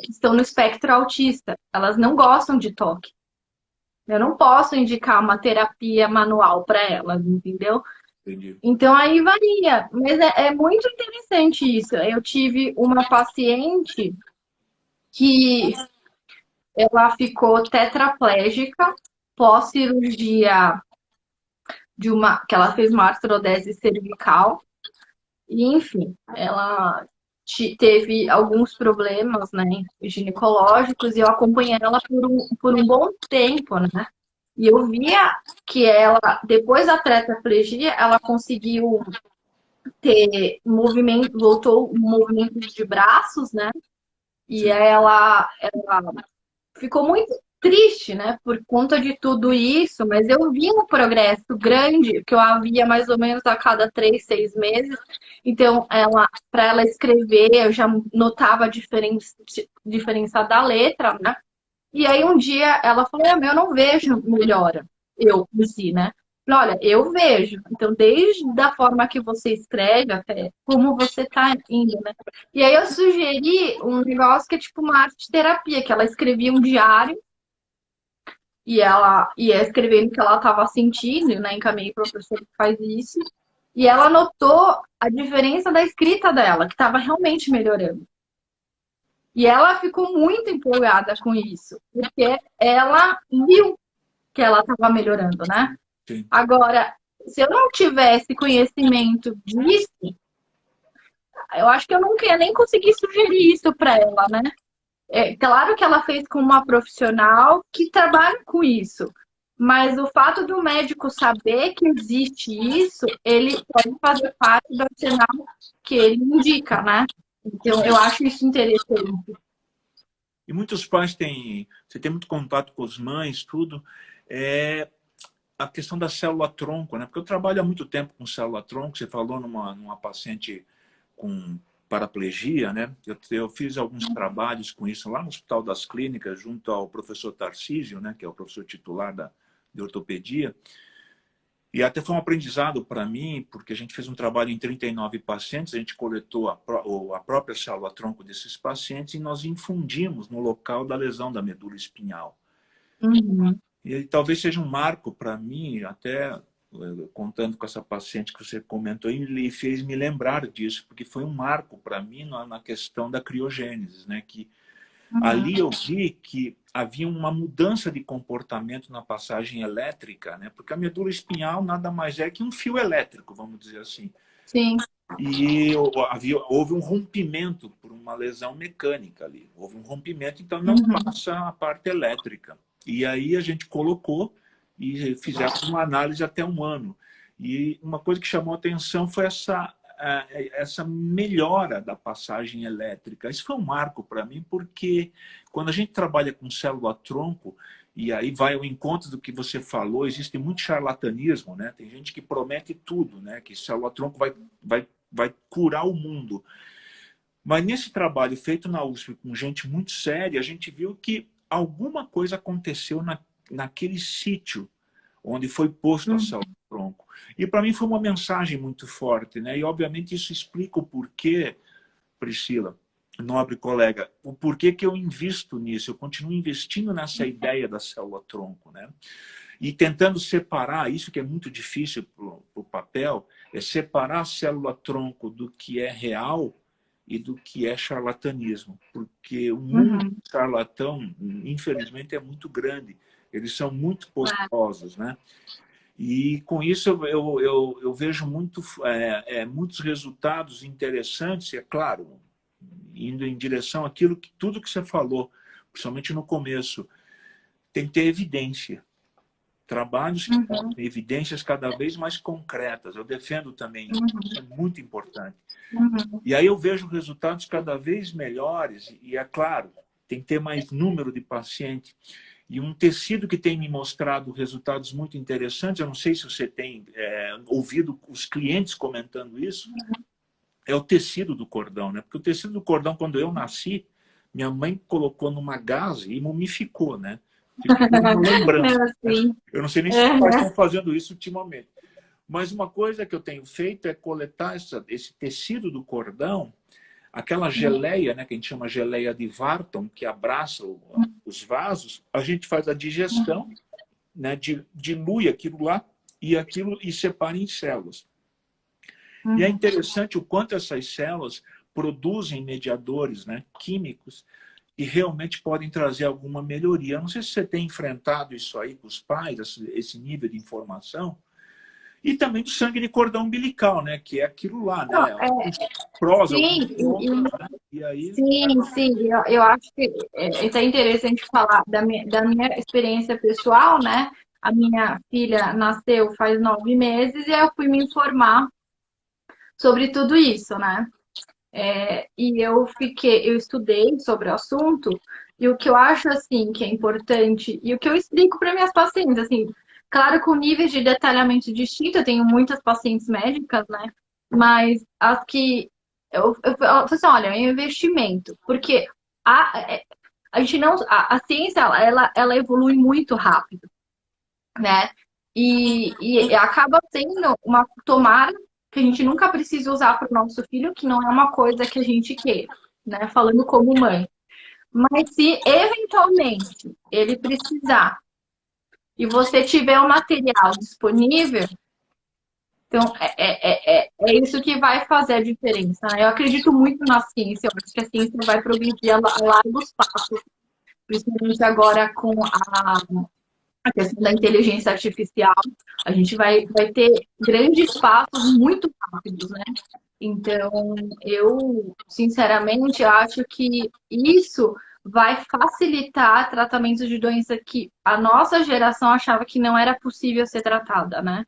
[SPEAKER 2] estão no espectro autista. Elas não gostam de toque. Eu não posso indicar uma terapia manual para elas, entendeu?
[SPEAKER 1] Entendi.
[SPEAKER 2] Então aí varia, mas é muito interessante isso. Eu tive uma paciente que ela ficou tetraplégica pós-cirurgia que ela fez uma artrodese cervical. E, enfim, ela teve alguns problemas, né, ginecológicos e eu acompanhei ela por um bom tempo, né? E eu via que ela, depois da tetraplegia, ela conseguiu ter movimento, voltou movimentos de braços, né? E
[SPEAKER 1] Sim.
[SPEAKER 2] ela ficou muito triste, né, por conta de tudo isso, mas eu vi um progresso grande, que eu havia mais ou menos a cada 3, 6 meses. Então, para ela escrever, eu já notava a diferença da letra, né? E aí um dia ela falou, eu não vejo melhora, eu em si, né? Falei, olha, eu vejo. Então, desde a forma que você escreve, até como você tá indo, né? E aí eu sugeri um negócio que é tipo uma arte terapia, que ela escrevia um diário e ela ia escrevendo o que ela estava sentindo, né? Encaminhei para o professor que faz isso. E ela notou a diferença da escrita dela, que estava realmente melhorando. E ela ficou muito empolgada com isso, porque ela viu que ela estava melhorando, né?
[SPEAKER 1] Sim.
[SPEAKER 2] Agora, se eu não tivesse conhecimento disso, eu acho que eu nunca ia nem conseguir sugerir isso para ela, né? É claro que ela fez com uma profissional que trabalha com isso, mas o fato do médico saber que existe isso, ele pode fazer parte do arsenal que ele indica, né? Então, eu acho isso interessante.
[SPEAKER 1] E muitos pais têm, você tem muito contato com as mães, tudo, é a questão da célula-tronco, né? Porque eu trabalho há muito tempo com célula-tronco, você falou numa paciente com paraplegia, né? Eu fiz alguns trabalhos com isso lá no Hospital das Clínicas, junto ao professor Tarcísio, né? Que é o professor titular de ortopedia. E até foi um aprendizado para mim, porque a gente fez um trabalho em 39 pacientes, a gente coletou a própria célula-tronco desses pacientes e nós infundimos no local da lesão da medula espinhal.
[SPEAKER 2] Uhum.
[SPEAKER 1] E talvez seja um marco para mim, até contando com essa paciente que você comentou, ele fez me lembrar disso, porque foi um marco para mim na questão da criogênese, né? Que ali eu vi que havia uma mudança de comportamento na passagem elétrica, né? Porque a medula espinhal nada mais é que um fio elétrico, vamos dizer assim.
[SPEAKER 2] Sim.
[SPEAKER 1] E houve um rompimento por uma lesão mecânica ali. Houve um rompimento, então não
[SPEAKER 2] Uhum.
[SPEAKER 1] passa a parte elétrica. E aí a gente colocou e fizemos uma análise até 1 ano. E uma coisa que chamou a atenção foi essa melhora da passagem elétrica. Isso foi um marco para mim, porque quando a gente trabalha com célula-tronco, e aí vai ao encontro do que você falou, existe muito charlatanismo, né? Tem gente que promete tudo, né? Que célula-tronco vai curar o mundo. Mas nesse trabalho feito na USP com gente muito séria, a gente viu que alguma coisa aconteceu naquele sítio onde foi posto a célula-tronco. E para mim foi uma mensagem muito forte, né? E obviamente isso explica o porquê, Priscila, nobre colega, o porquê que eu invisto nisso, eu continuo investindo nessa ideia da célula-tronco, né? E tentando separar, isso que é muito difícil para o papel, é separar a célula-tronco do que é real e do que é charlatanismo. Porque o mundo charlatão, infelizmente, é muito grande. Eles são muito poderosos, né? E com isso eu vejo muitos resultados interessantes, e é claro, indo em direção àquilo tudo que você falou, principalmente no começo, tem que ter evidência. Trabalhos que têm evidências cada vez mais concretas. Eu defendo também isso é muito importante. E aí eu vejo resultados cada vez melhores, e é claro, tem que ter mais número de pacientes. E um tecido que tem me mostrado resultados muito interessantes, eu não sei se você tem ouvido os clientes comentando isso, é o tecido do cordão, né? Porque o tecido do cordão, quando eu nasci, minha mãe colocou numa gaze e mumificou, né? Ficou uma lembrança. Né?
[SPEAKER 2] Assim.
[SPEAKER 1] Eu não sei nem se os pais estão fazendo isso ultimamente. Mas uma coisa que eu tenho feito é coletar esse tecido do cordão, aquela geleia, né, que a gente chama geleia de Wharton, que abraça os vasos, a gente faz a digestão, né, dilui aquilo lá e separa em células. E é interessante o quanto essas células produzem mediadores, né, químicos, e realmente podem trazer alguma melhoria. Eu não sei se você tem enfrentado isso aí com os pais, esse nível de informação, e também do sangue de cordão umbilical, né, que é aquilo lá, né, prós,
[SPEAKER 2] sim,
[SPEAKER 1] né? E aí...
[SPEAKER 2] sim, eu acho que é interessante falar da minha experiência pessoal, né? A minha filha nasceu faz 9 meses e eu fui me informar sobre tudo isso, né? E eu estudei sobre o assunto, e o que eu acho, assim, que é importante, e o que eu explico para minhas pacientes, assim, claro, com níveis de detalhamento distinto, eu tenho muitas pacientes médicas, né? Mas as que eu falo assim, olha, é um investimento, porque a gente não, a ciência, ela evolui muito rápido, né? E acaba sendo uma tomara que a gente nunca precisa usar para o nosso filho, que não é uma coisa que a gente queira, né? Falando como mãe. Mas se eventualmente ele precisar e você tiver o material disponível, então é isso que vai fazer a diferença. Né? Eu acredito muito na ciência, eu acho que a ciência vai progredir a largos passos, principalmente agora com a questão da inteligência artificial, a gente vai ter grandes passos muito rápidos, né? Então, eu, sinceramente, acho que isso vai facilitar tratamentos de doença que a nossa geração achava que não era possível ser tratada, né?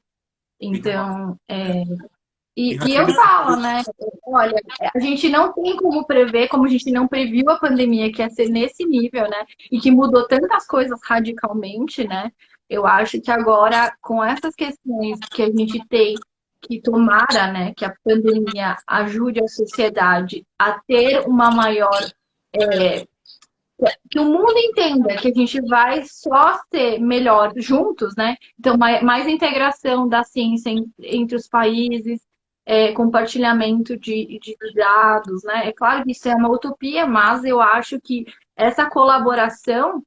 [SPEAKER 2] Então, e eu falo, né? Olha, a gente não tem como prever, como a gente não previu a pandemia que ia ser nesse nível, né? E que mudou tantas coisas radicalmente, né? Eu acho que agora, com essas questões que a gente tem, que tomara, né, que a pandemia ajude a sociedade a ter uma maior. Que o mundo entenda que a gente vai só ser melhor juntos, né? Então, mais integração da ciência entre os países, compartilhamento de dados, né? É claro que isso é uma utopia, mas eu acho que essa colaboração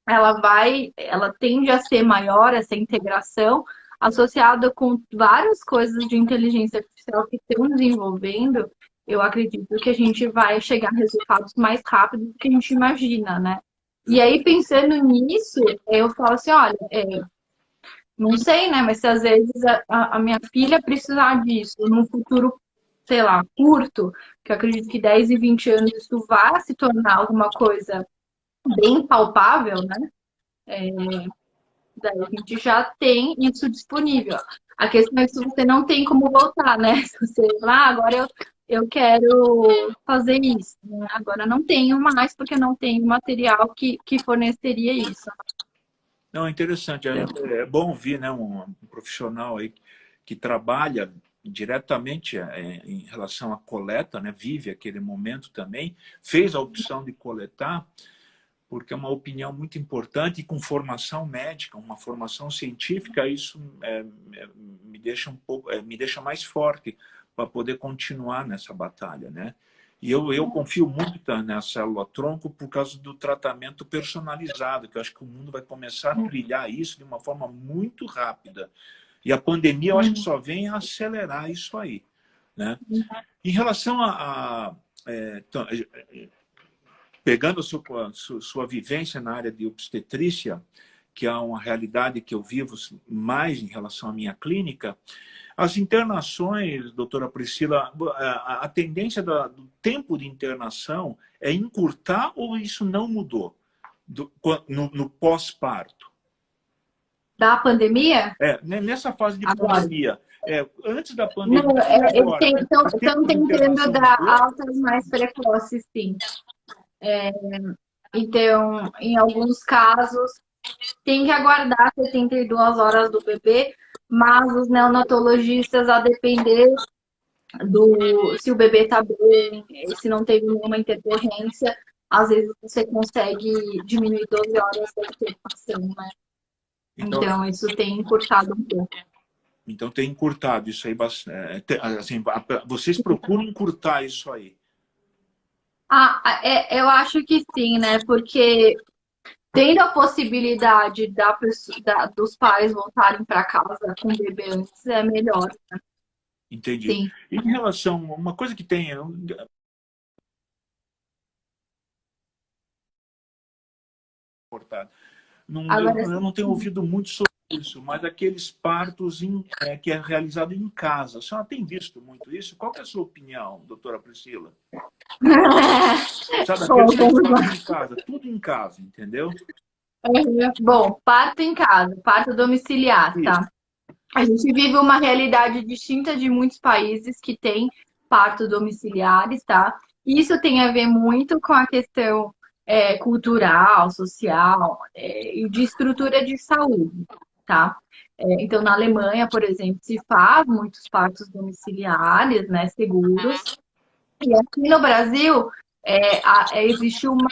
[SPEAKER 2] ela tende a ser maior, essa integração, associada com várias coisas de inteligência artificial que estão desenvolvendo. Eu acredito que a gente vai chegar a resultados mais rápidos do que a gente imagina, né? E aí, pensando nisso, eu falo assim, olha, não sei, né? Mas se às vezes a minha filha precisar disso num futuro, sei lá, curto, que eu acredito que 10 e 20 anos isso vai se tornar alguma coisa bem palpável, né? Daí a gente já tem isso disponível. A questão é que se você não tem como voltar, né? Se você agora eu quero fazer isso. Né? Agora não tenho mais, porque não tenho material que forneceria isso.
[SPEAKER 1] Não, é interessante. É bom ouvir, né, um profissional aí que trabalha diretamente em relação à coleta, né, vive aquele momento também, fez a opção de coletar, porque é uma opinião muito importante e com formação médica, uma formação científica, isso me deixa me deixa mais forte para poder continuar nessa batalha, né? E eu confio muito na célula-tronco por causa do tratamento personalizado, que eu acho que o mundo vai começar a trilhar isso de uma forma muito rápida. E a pandemia, eu acho que só vem a acelerar isso aí, né? Em relação pegando a sua vivência na área de obstetrícia, que é uma realidade que eu vivo mais em relação à minha clínica, as internações, doutora Priscila, a tendência do tempo de internação é encurtar ou isso não mudou no pós-parto?
[SPEAKER 2] Da pandemia?
[SPEAKER 1] Nessa fase de
[SPEAKER 2] agora.
[SPEAKER 1] Pandemia. Antes da pandemia.
[SPEAKER 2] Estão tentando dar altas mais precoces, sim. Então, em alguns casos, tem que aguardar 72 horas do bebê, mas os neonatologistas, a depender se o bebê está bem, se não teve nenhuma intercorrência, às vezes você consegue diminuir 12 horas da internação, né?
[SPEAKER 1] Então,
[SPEAKER 2] Então, isso tem encurtado um pouco.
[SPEAKER 1] então tem encurtado isso aí. Assim, vocês procuram encurtar isso aí.
[SPEAKER 2] Eu acho que sim, né? Porque tendo a possibilidade dos pais voltarem para casa com o bebê antes, é melhor.
[SPEAKER 1] Entendi.
[SPEAKER 2] Sim.
[SPEAKER 1] Em relação, uma coisa que tem,
[SPEAKER 2] Agora,
[SPEAKER 1] eu não tenho ouvido muito sobre isso, mas aqueles partos que é realizado em casa. A senhora tem visto muito isso? Qual que é a sua opinião, doutora Priscila? Sabe, aqueles
[SPEAKER 2] vamos lá.
[SPEAKER 1] partos em casa, tudo em casa, entendeu?
[SPEAKER 2] Bom, parto em casa, parto domiciliar,
[SPEAKER 1] Isso.
[SPEAKER 2] tá? A gente vive uma realidade distinta de muitos países que têm parto domiciliares, tá? Isso tem a ver muito com a questão cultural, social e de estrutura de saúde, tá? Então, na Alemanha, por exemplo, se faz muitos partos domiciliares, né, seguros. E aqui no Brasil, existe uma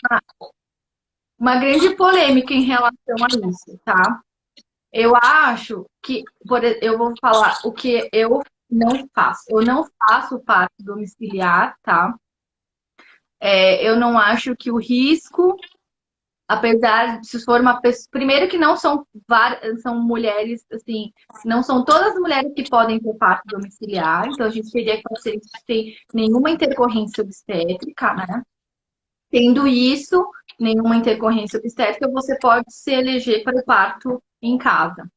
[SPEAKER 2] grande polêmica em relação a isso, tá? Eu acho que, eu vou falar o que eu não faço. Eu não faço parto domiciliar, tá? Eu não acho que o risco, apesar de se for uma pessoa. Primeiro que não são várias, são mulheres, assim, não são todas as mulheres que podem ter parto domiciliar, então a gente teria que pacientes sem nenhuma intercorrência obstétrica, né? Tendo isso, nenhuma intercorrência obstétrica, você pode se eleger para o parto em casa.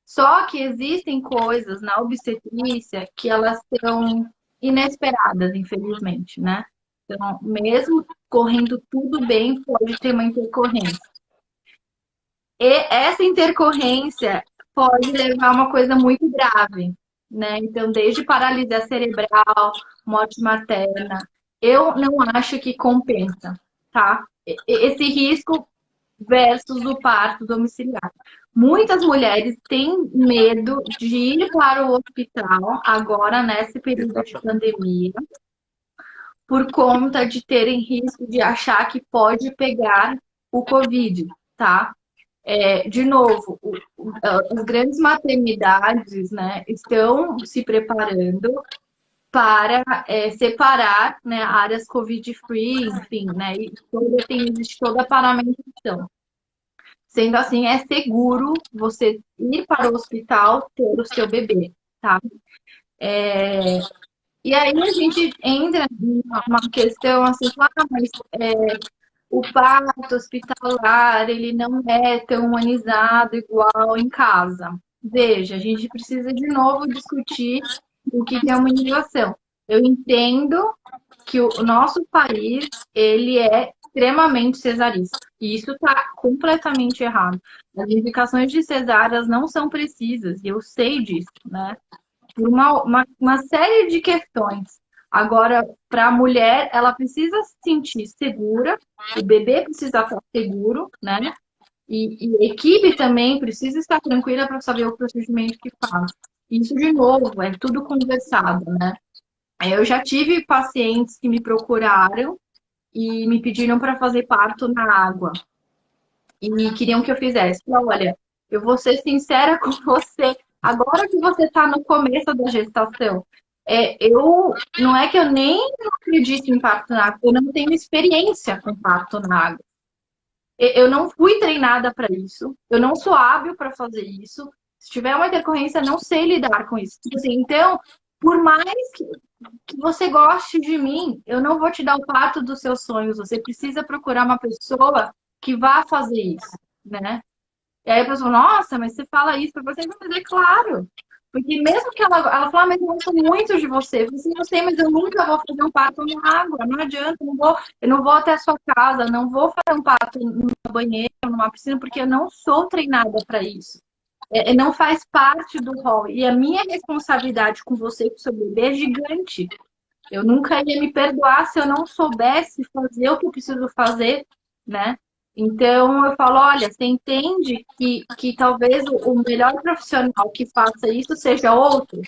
[SPEAKER 2] Só que existem coisas na obstetrícia que elas são inesperadas, infelizmente, né? Então, mesmo correndo tudo bem, pode ter uma intercorrência. E essa intercorrência pode levar a uma coisa muito grave, né? Então, desde paralisia cerebral, morte materna, eu não acho que compensa, tá? Esse risco versus o parto domiciliar. Muitas mulheres têm medo de ir para o hospital agora nesse período de pandemia, por conta de terem risco de achar que pode pegar o Covid, tá? De novo, as grandes maternidades, né, estão se preparando para separar, né, áreas Covid-free, enfim, né, e existe toda a paramentação. Sendo assim, é seguro você ir para o hospital ter o seu bebê, tá? E aí a gente entra numa questão assim, mas o parto hospitalar, ele não é tão humanizado igual em casa. Veja, a gente precisa de novo discutir o que é humanização. Eu entendo que o nosso país, ele é extremamente cesarista. E isso está completamente errado. As indicações de cesáreas não são precisas, e eu sei disso, né? Por uma série de questões. Agora, para a mulher, ela precisa se sentir segura, o bebê precisa estar seguro, né? E a equipe também precisa estar tranquila para saber o procedimento que faz. Isso, de novo, é tudo conversado, né? Eu já tive pacientes que me procuraram e me pediram para fazer parto na água. E queriam que eu fizesse. Olha, eu vou ser sincera com você. Agora que você está no começo da gestação, não é que eu nem acredito em parto na água, eu não tenho experiência com parto na água. Eu não fui treinada para isso, eu não sou hábil para fazer isso. Se tiver uma intercorrência, não sei lidar com isso. Tipo assim, então, por mais que você goste de mim, eu não vou te dar o parto dos seus sonhos. Você precisa procurar uma pessoa que vá fazer isso, né? E aí a pessoa, nossa, mas você fala isso para você, mas é claro. Porque mesmo que ela fala, mas eu gosto muito de você. Eu falei assim, eu sei, mas eu nunca vou fazer um parto na água. Não adianta, eu não vou até a sua casa, não vou fazer um parto no banheiro, numa piscina, porque eu não sou treinada para isso. Não faz parte do rol. E a minha responsabilidade com você e com o seu bebê é gigante. Eu nunca ia me perdoar se eu não soubesse fazer o que eu preciso fazer, né? Então eu falo, olha, você entende que talvez o melhor profissional que faça isso seja outro?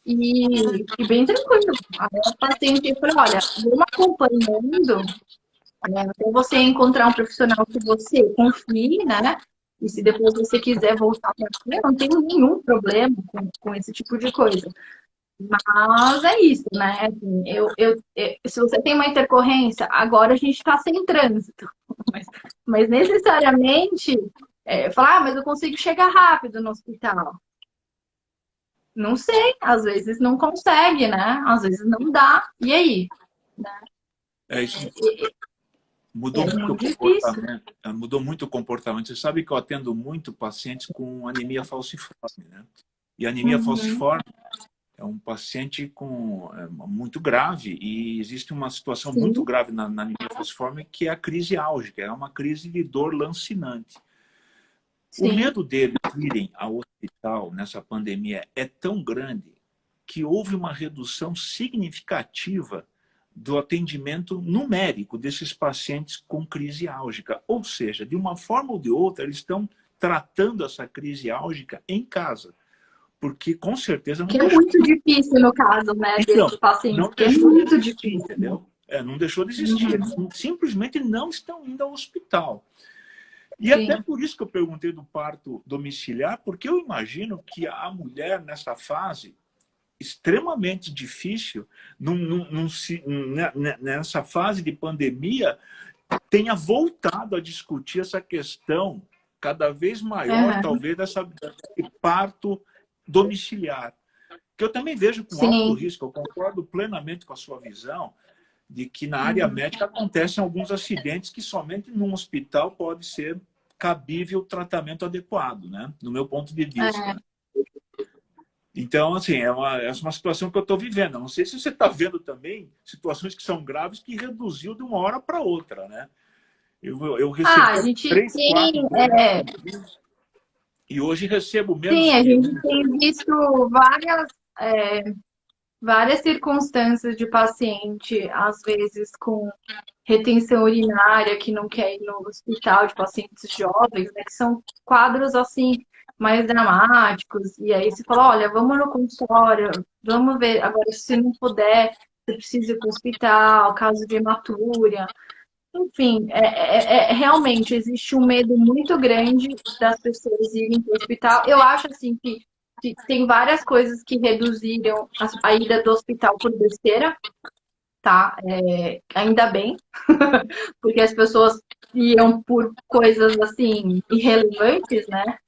[SPEAKER 2] e bem tranquilo. Aí a paciente falou, olha, vamos acompanhando, né, até você encontrar um profissional que você confie, né? E se depois você quiser voltar para cá, eu não tenho nenhum problema com esse tipo de coisa. Mas é isso, né? Assim, se você tem uma intercorrência, agora a gente está sem trânsito. Mas necessariamente, falar, mas eu consigo chegar rápido no hospital. Não sei, às vezes não consegue, né? Às vezes não dá. E aí?
[SPEAKER 1] É isso.
[SPEAKER 2] É
[SPEAKER 1] Mudou muito o
[SPEAKER 2] muito difícil.
[SPEAKER 1] comportamento. Mudou muito o comportamento. Você sabe que eu atendo muito pacientes com anemia falciforme, né? E anemia
[SPEAKER 2] Uhum.
[SPEAKER 1] falciforme é um paciente muito grave e existe uma situação muito
[SPEAKER 2] Sim,
[SPEAKER 1] grave na anemia falciforme que é a crise álgica, é uma crise de dor lancinante. O
[SPEAKER 2] sim.
[SPEAKER 1] medo deles irem ao hospital nessa pandemia é tão grande que houve uma redução significativa do atendimento numérico desses pacientes com crise álgica. Ou seja, de uma forma ou de outra, eles estão tratando essa crise álgica em casa. Porque, com certeza, não
[SPEAKER 2] Que é
[SPEAKER 1] deixou
[SPEAKER 2] muito difícil no caso, né,
[SPEAKER 1] então,
[SPEAKER 2] desses pacientes,
[SPEAKER 1] não
[SPEAKER 2] que é
[SPEAKER 1] deixou de
[SPEAKER 2] muito
[SPEAKER 1] existir,
[SPEAKER 2] difícil.
[SPEAKER 1] entendeu? Não deixou de existir. Eles
[SPEAKER 2] Uhum.
[SPEAKER 1] simplesmente não estão indo ao hospital. E até
[SPEAKER 2] Sim.
[SPEAKER 1] por isso que eu perguntei do parto domiciliar, porque eu imagino que a mulher, nessa fase extremamente difícil, nessa fase de pandemia, tenha voltado a discutir essa questão cada vez maior,
[SPEAKER 2] Uhum.
[SPEAKER 1] talvez, desse parto domiciliar. Que eu também vejo com alto
[SPEAKER 2] Sim.
[SPEAKER 1] risco, eu concordo plenamente com a sua visão, de que na área
[SPEAKER 2] Uhum.
[SPEAKER 1] médica acontecem alguns acidentes que somente num hospital pode ser cabível o tratamento adequado, né? No meu ponto de
[SPEAKER 2] É.
[SPEAKER 1] vista. Então, assim, é uma situação que eu estou vivendo. Eu não sei se você está vendo também situações que são graves que reduziu de uma hora para outra, né? Eu recebi
[SPEAKER 2] Ah, a gente
[SPEAKER 1] três,
[SPEAKER 2] tem,
[SPEAKER 1] quatro doentes por dia e hoje recebo menos
[SPEAKER 2] sim, a
[SPEAKER 1] que
[SPEAKER 2] gente
[SPEAKER 1] um.
[SPEAKER 2] tem visto é, várias circunstâncias de paciente, às vezes com retenção urinária, que não quer ir no hospital, de pacientes jovens, né, que são quadros assim mais dramáticos. E aí você fala, olha, vamos no consultório, vamos ver. Agora, se não puder, você precisa ir para o hospital, caso de hematúria. Enfim, realmente existe um medo muito grande das pessoas irem para o hospital. Eu acho assim que tem várias coisas que reduziram a ida do hospital por besteira, tá? Ainda bem, porque as pessoas iam por coisas assim irrelevantes, né?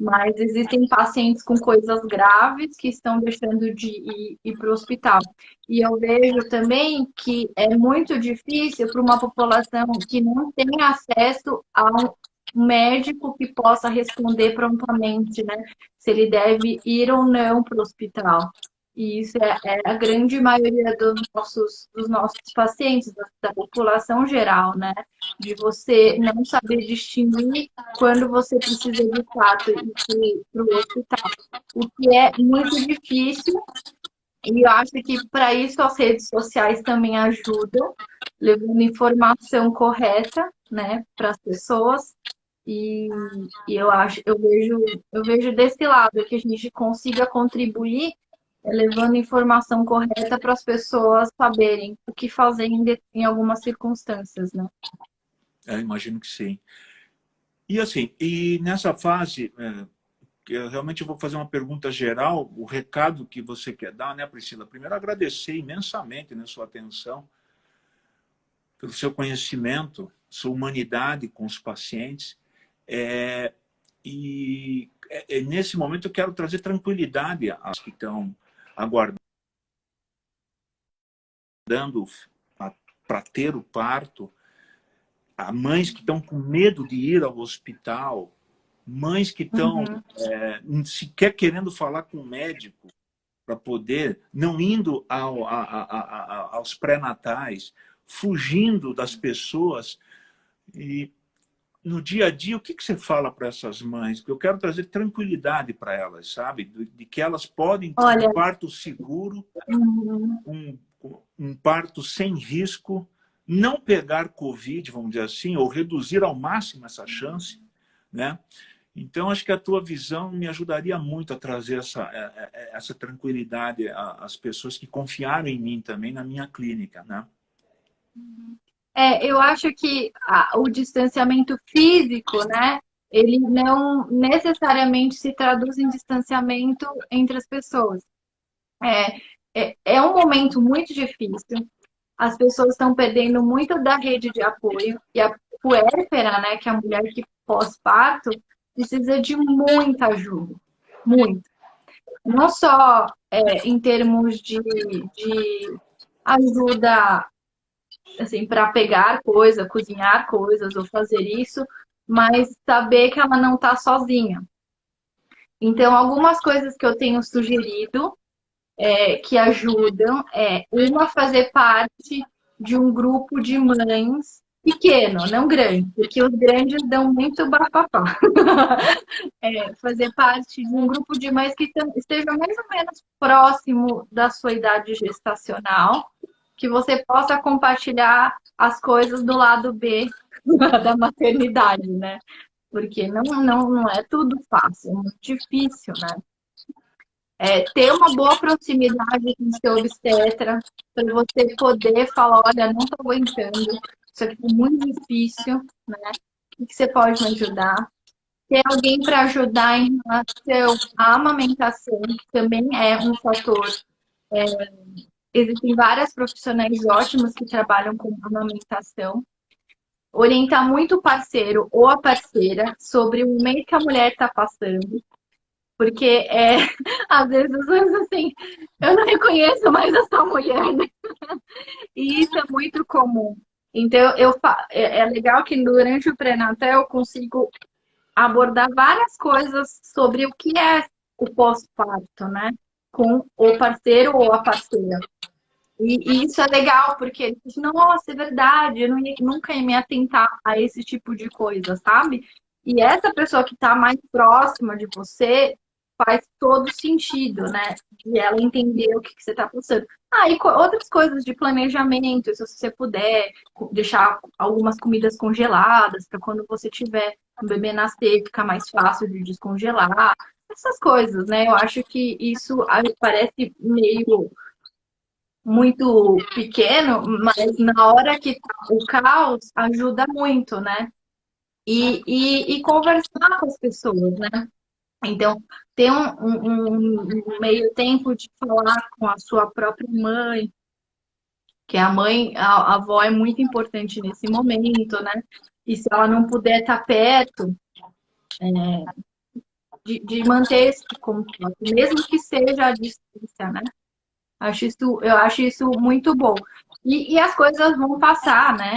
[SPEAKER 2] Mas existem pacientes com coisas graves que estão deixando de ir para o hospital. E eu vejo também que é muito difícil para uma população que não tem acesso a um médico que possa responder prontamente, né? Se ele deve ir ou não para o hospital. E isso é a grande maioria dos nossos pacientes, da população geral, né? De você não saber distinguir quando você precisa de fato ir para o hospital. O que é muito difícil, e eu acho que para isso as redes sociais também ajudam, levando informação correta, né, para as pessoas. E eu vejo desse lado que a gente consiga contribuir levando informação correta para as pessoas saberem o que fazer em algumas circunstâncias, né?
[SPEAKER 1] Imagino que sim. E assim, e nessa fase, que eu realmente vou fazer uma pergunta geral, o recado que você quer dar, né, Priscila? Primeiro, agradecer imensamente, né, sua atenção, pelo seu conhecimento, sua humanidade com os pacientes. Nesse momento eu quero trazer tranquilidade às que estão aguardando para ter o parto, a mães que estão com medo de ir ao hospital, mães que estão
[SPEAKER 2] Uhum.
[SPEAKER 1] sequer querendo falar com o médico para poder, não indo aos pré-natais, fugindo das pessoas. E no dia a dia, o que você fala para essas mães? Porque eu quero trazer tranquilidade para elas, sabe? De que elas podem ter um
[SPEAKER 2] Olha,
[SPEAKER 1] parto seguro,
[SPEAKER 2] uhum,
[SPEAKER 1] um, um parto sem risco, não pegar Covid, vamos dizer assim, ou reduzir ao máximo essa chance, né? Então, acho que a tua visão me ajudaria muito a trazer essa tranquilidade às pessoas que confiaram em mim também na minha clínica, né?
[SPEAKER 2] Eu acho que o distanciamento físico, né, ele não necessariamente se traduz em distanciamento entre as pessoas. É um momento muito difícil. As pessoas estão perdendo muito da rede de apoio. E a puérpera, né, que é a mulher que pós-parto, precisa de muita ajuda. Muito. Não só em termos de ajuda assim, para pegar coisa, cozinhar coisas ou fazer isso, mas saber que ela não está sozinha. Então, algumas coisas que eu tenho sugerido que ajudam uma fazer parte de um grupo de mães pequeno, não grande, porque os grandes dão muito bafafá. Fazer parte de um grupo de mães que estejam mais ou menos próximo da sua idade gestacional, que você possa compartilhar as coisas do lado B da maternidade, né? Porque não é tudo fácil, é muito difícil, né? Ter uma boa proximidade com o seu obstetra, para você poder falar, olha, não estou aguentando, isso aqui é muito difícil, né? O que você pode me ajudar? Ter alguém para ajudar em relação à amamentação, que também é um fator. Existem várias profissionais ótimas que trabalham com amamentação. Orientar muito o parceiro ou a parceira sobre o momento que a mulher está passando. Porque às vezes assim, eu não reconheço mais essa mulher, né? E isso é muito comum. Então, é legal que durante o pré-natal eu consigo abordar várias coisas sobre o que é o pós-parto, né? Com o parceiro ou a parceira. E isso é legal, porque ele diz, nossa, é verdade, eu nunca ia me atentar a esse tipo de coisa, sabe? E essa pessoa que está mais próxima de você faz todo sentido, né? De ela entender o que você está passando. E outras coisas de planejamento, se você puder deixar algumas comidas congeladas para quando você tiver um bebê nascer, ficar mais fácil de descongelar. Essas coisas, né? Eu acho que isso parece meio muito pequeno, mas na hora que tá o caos ajuda muito, né? E conversar com as pessoas, né? Então, ter um meio tempo de falar com a sua própria mãe, que a mãe, a avó é muito importante nesse momento, né? E se ela não puder estar perto, de manter esse contato, mesmo que seja à distância, né? Eu acho isso muito bom. E as coisas vão passar, né?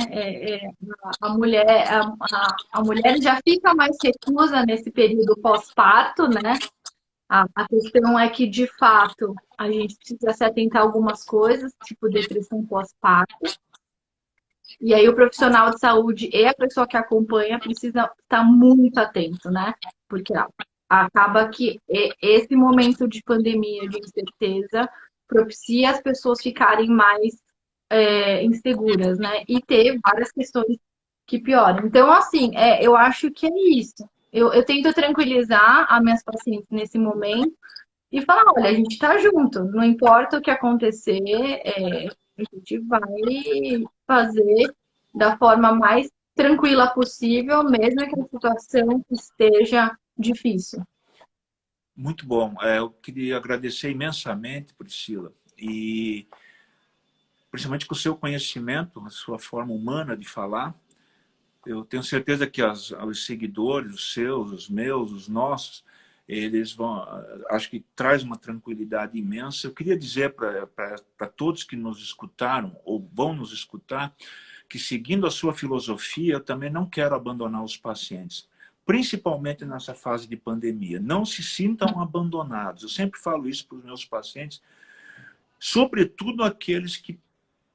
[SPEAKER 2] A mulher, a mulher já fica mais reclusa nesse período pós-parto, né? A questão é que, de fato, a gente precisa se atentar a algumas coisas, tipo depressão pós-parto. E aí o profissional de saúde e a pessoa que acompanha precisa estar muito atento, né? Porque acaba que esse momento de pandemia, de incerteza, propicia as pessoas ficarem mais inseguras, né? E ter várias questões que pioram. Então, assim, eu acho que é isso. Eu tento tranquilizar as minhas pacientes nesse momento e falar, olha, a gente tá junto, não importa o que acontecer, a gente vai fazer da forma mais tranquila possível, mesmo que a situação esteja difícil.
[SPEAKER 1] Muito bom. Eu queria agradecer imensamente, Priscila, e principalmente com o seu conhecimento, a sua forma humana de falar. Eu tenho certeza que os seguidores, os seus, os meus, os nossos, eles vão, acho que traz uma tranquilidade imensa. Eu queria dizer para todos que nos escutaram ou vão nos escutar, que seguindo a sua filosofia, eu também não quero abandonar os pacientes, principalmente nessa fase de pandemia. Não se sintam abandonados. Eu sempre falo isso para os meus pacientes, sobretudo aqueles que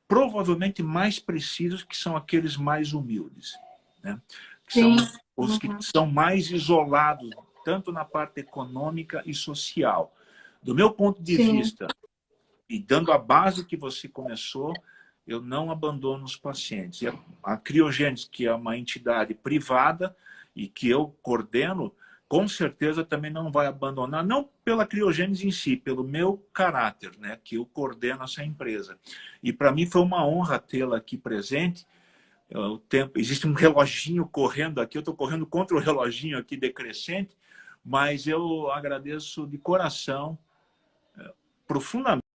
[SPEAKER 1] provavelmente mais precisam, que são aqueles mais humildes, né? Que são os que são mais isolados, tanto na parte econômica e social. Do meu ponto de vista, e dando a base que você começou, eu não abandono os pacientes. E a Criogênesis, que é uma entidade privada e que eu coordeno, com certeza também não vai abandonar, não pela Criogênese em si, pelo meu caráter, né, que eu coordeno essa empresa. E para mim foi uma honra tê-la aqui presente. O tempo, existe um reloginho correndo aqui, eu estou correndo contra o reloginho aqui decrescente, mas eu agradeço de coração, profundamente,